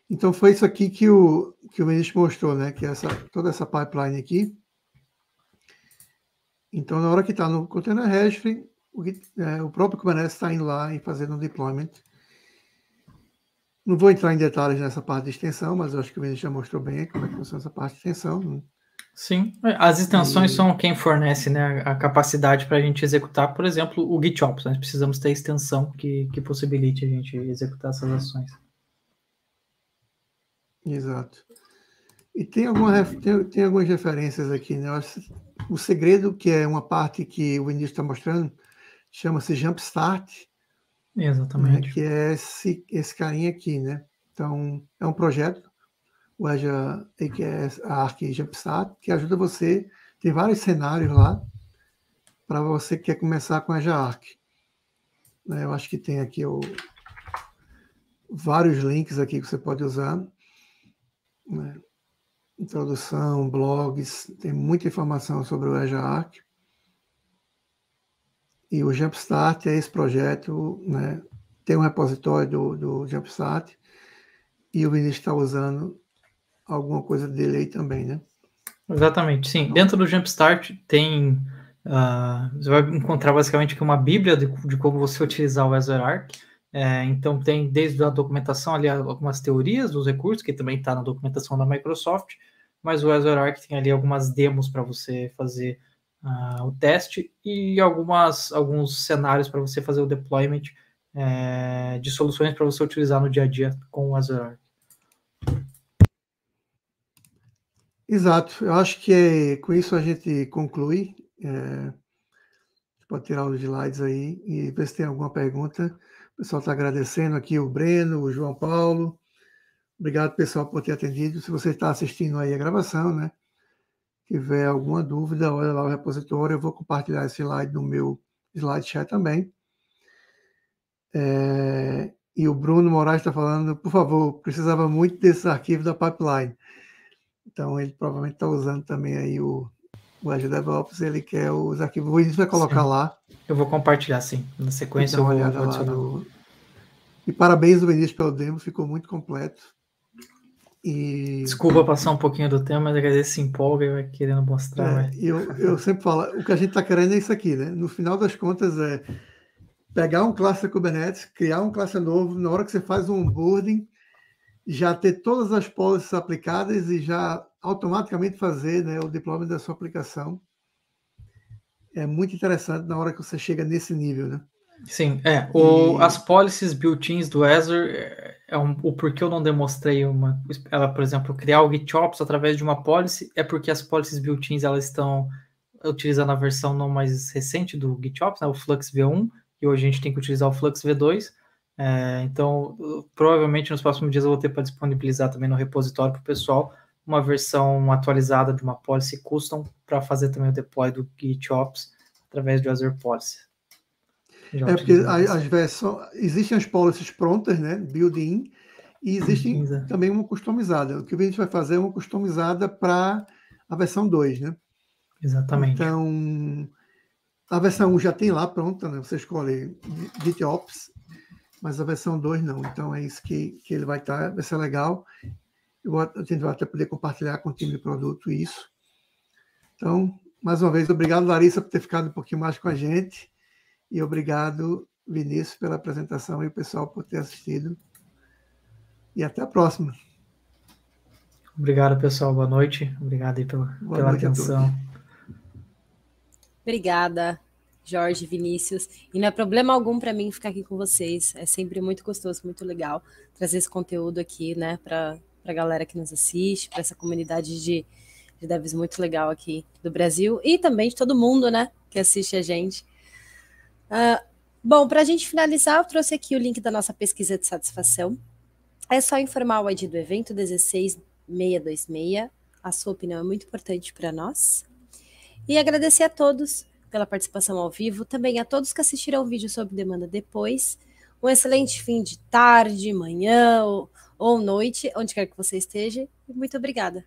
Então foi isso aqui que o ministro mostrou, né? Que é toda essa pipeline aqui. Então, na hora que está no Container Registry, o próprio Kubernetes está indo lá e fazendo um deployment. Não vou entrar em detalhes nessa parte de extensão, mas eu acho que o ministro já mostrou bem como é que funciona essa parte de extensão. Né?
Sim, as extensões são quem fornece, né, a capacidade para a gente executar, por exemplo, o GitOps. Nós precisamos ter extensão que possibilite a gente executar essas ações.
Exato. E tem algumas referências aqui, né? O segredo, que é uma parte que o Vinícius está mostrando, chama-se Jumpstart.
Exatamente.
Né? Que é esse carinha aqui, né? Então, é um projeto, o Azure AKS Arc Jumpstart, que ajuda você, tem vários cenários lá, para você que quer começar com Azure Arc. Né? Eu acho que tem aqui vários links aqui que você pode usar. Né? Introdução, blogs, tem muita informação sobre o Azure Arc. E o Jumpstart é esse projeto, né, tem um repositório do Jumpstart e o Vinícius está usando alguma coisa dele aí também, né?
Exatamente, sim. Dentro do Jumpstart tem... você vai encontrar basicamente aqui uma bíblia de como você utilizar o Azure Arc. Então tem desde a documentação ali algumas teorias dos recursos, que também está na documentação da Microsoft, mas o Azure Arc tem ali algumas demos para você fazer o teste e alguns cenários para você fazer o deployment de soluções para você utilizar no dia a dia com o Azure Arc.
Exato. Eu acho que com isso a gente conclui. Pode tirar os slides aí e ver se tem alguma pergunta. O pessoal está agradecendo aqui, o Breno, o João Paulo. Obrigado, pessoal, por ter atendido. Se você está assistindo aí a gravação, né? Tiver alguma dúvida, olha lá o repositório. Eu vou compartilhar esse slide no meu slide chat também. E o Bruno Moraes está falando, por favor, precisava muito desses arquivos da pipeline. Então, ele provavelmente está usando também aí o Azure DevOps, ele quer os arquivos. O Vinícius vai colocar lá.
Eu vou compartilhar, sim. Na sequência eu vou adicionar.
E parabéns, Vinícius, pelo demo, ficou muito completo. E...
Desculpa passar um pouquinho do tema, mas a gente se empolga e vai querendo mostrar.
Eu sempre falo, o que a gente está querendo é isso aqui, né? No final das contas, pegar um cluster Kubernetes, criar um cluster novo, na hora que você faz um onboarding, já ter todas as policies aplicadas e já automaticamente fazer, né, o deployment da sua aplicação. É muito interessante na hora que você chega nesse nível, né?
Sim, as policies built-ins do Azure, o porquê eu não demonstrei ela, por exemplo, criar o GitOps através de uma policy, é porque as policies built-ins, elas estão utilizando a versão não mais recente do GitOps, né, o Flux V1, e hoje a gente tem que utilizar o Flux V2, então, provavelmente nos próximos dias eu vou ter para disponibilizar também no repositório para o pessoal uma versão atualizada de uma policy custom para fazer também o deploy do GitOps através do Azure Policy.
Porque as versões, existem as policies prontas, né, build-in, e existe também uma customizada. O que a gente vai fazer é uma customizada para a versão 2, né?
Exatamente.
Então, a versão 1 já tem lá pronta, né? Você escolhe GitOps, mas a versão 2 não. Então, é isso que ele vai estar, vai ser legal. A gente vai até poder compartilhar com o time de produto isso. Então, mais uma vez, obrigado, Larissa, por ter ficado um pouquinho mais com a gente. E obrigado, Vinícius, pela apresentação e o pessoal por ter assistido. E até a próxima.
Obrigado, pessoal. Boa noite. Obrigado aí pela atenção.
Obrigada, Jorge, Vinícius. E não é problema algum para mim ficar aqui com vocês. É sempre muito gostoso, muito legal trazer esse conteúdo aqui, né, para a galera que nos assiste, para essa comunidade de devs muito legal aqui do Brasil e também de todo mundo, né, que assiste a gente. Bom, para a gente finalizar, eu trouxe aqui o link da nossa pesquisa de satisfação. É só informar o ID do evento 16626. A sua opinião é muito importante para nós. E agradecer a todos pela participação ao vivo, também a todos que assistiram o vídeo sob demanda depois. Um excelente fim de tarde, manhã ou noite, onde quer que você esteja. E muito obrigada.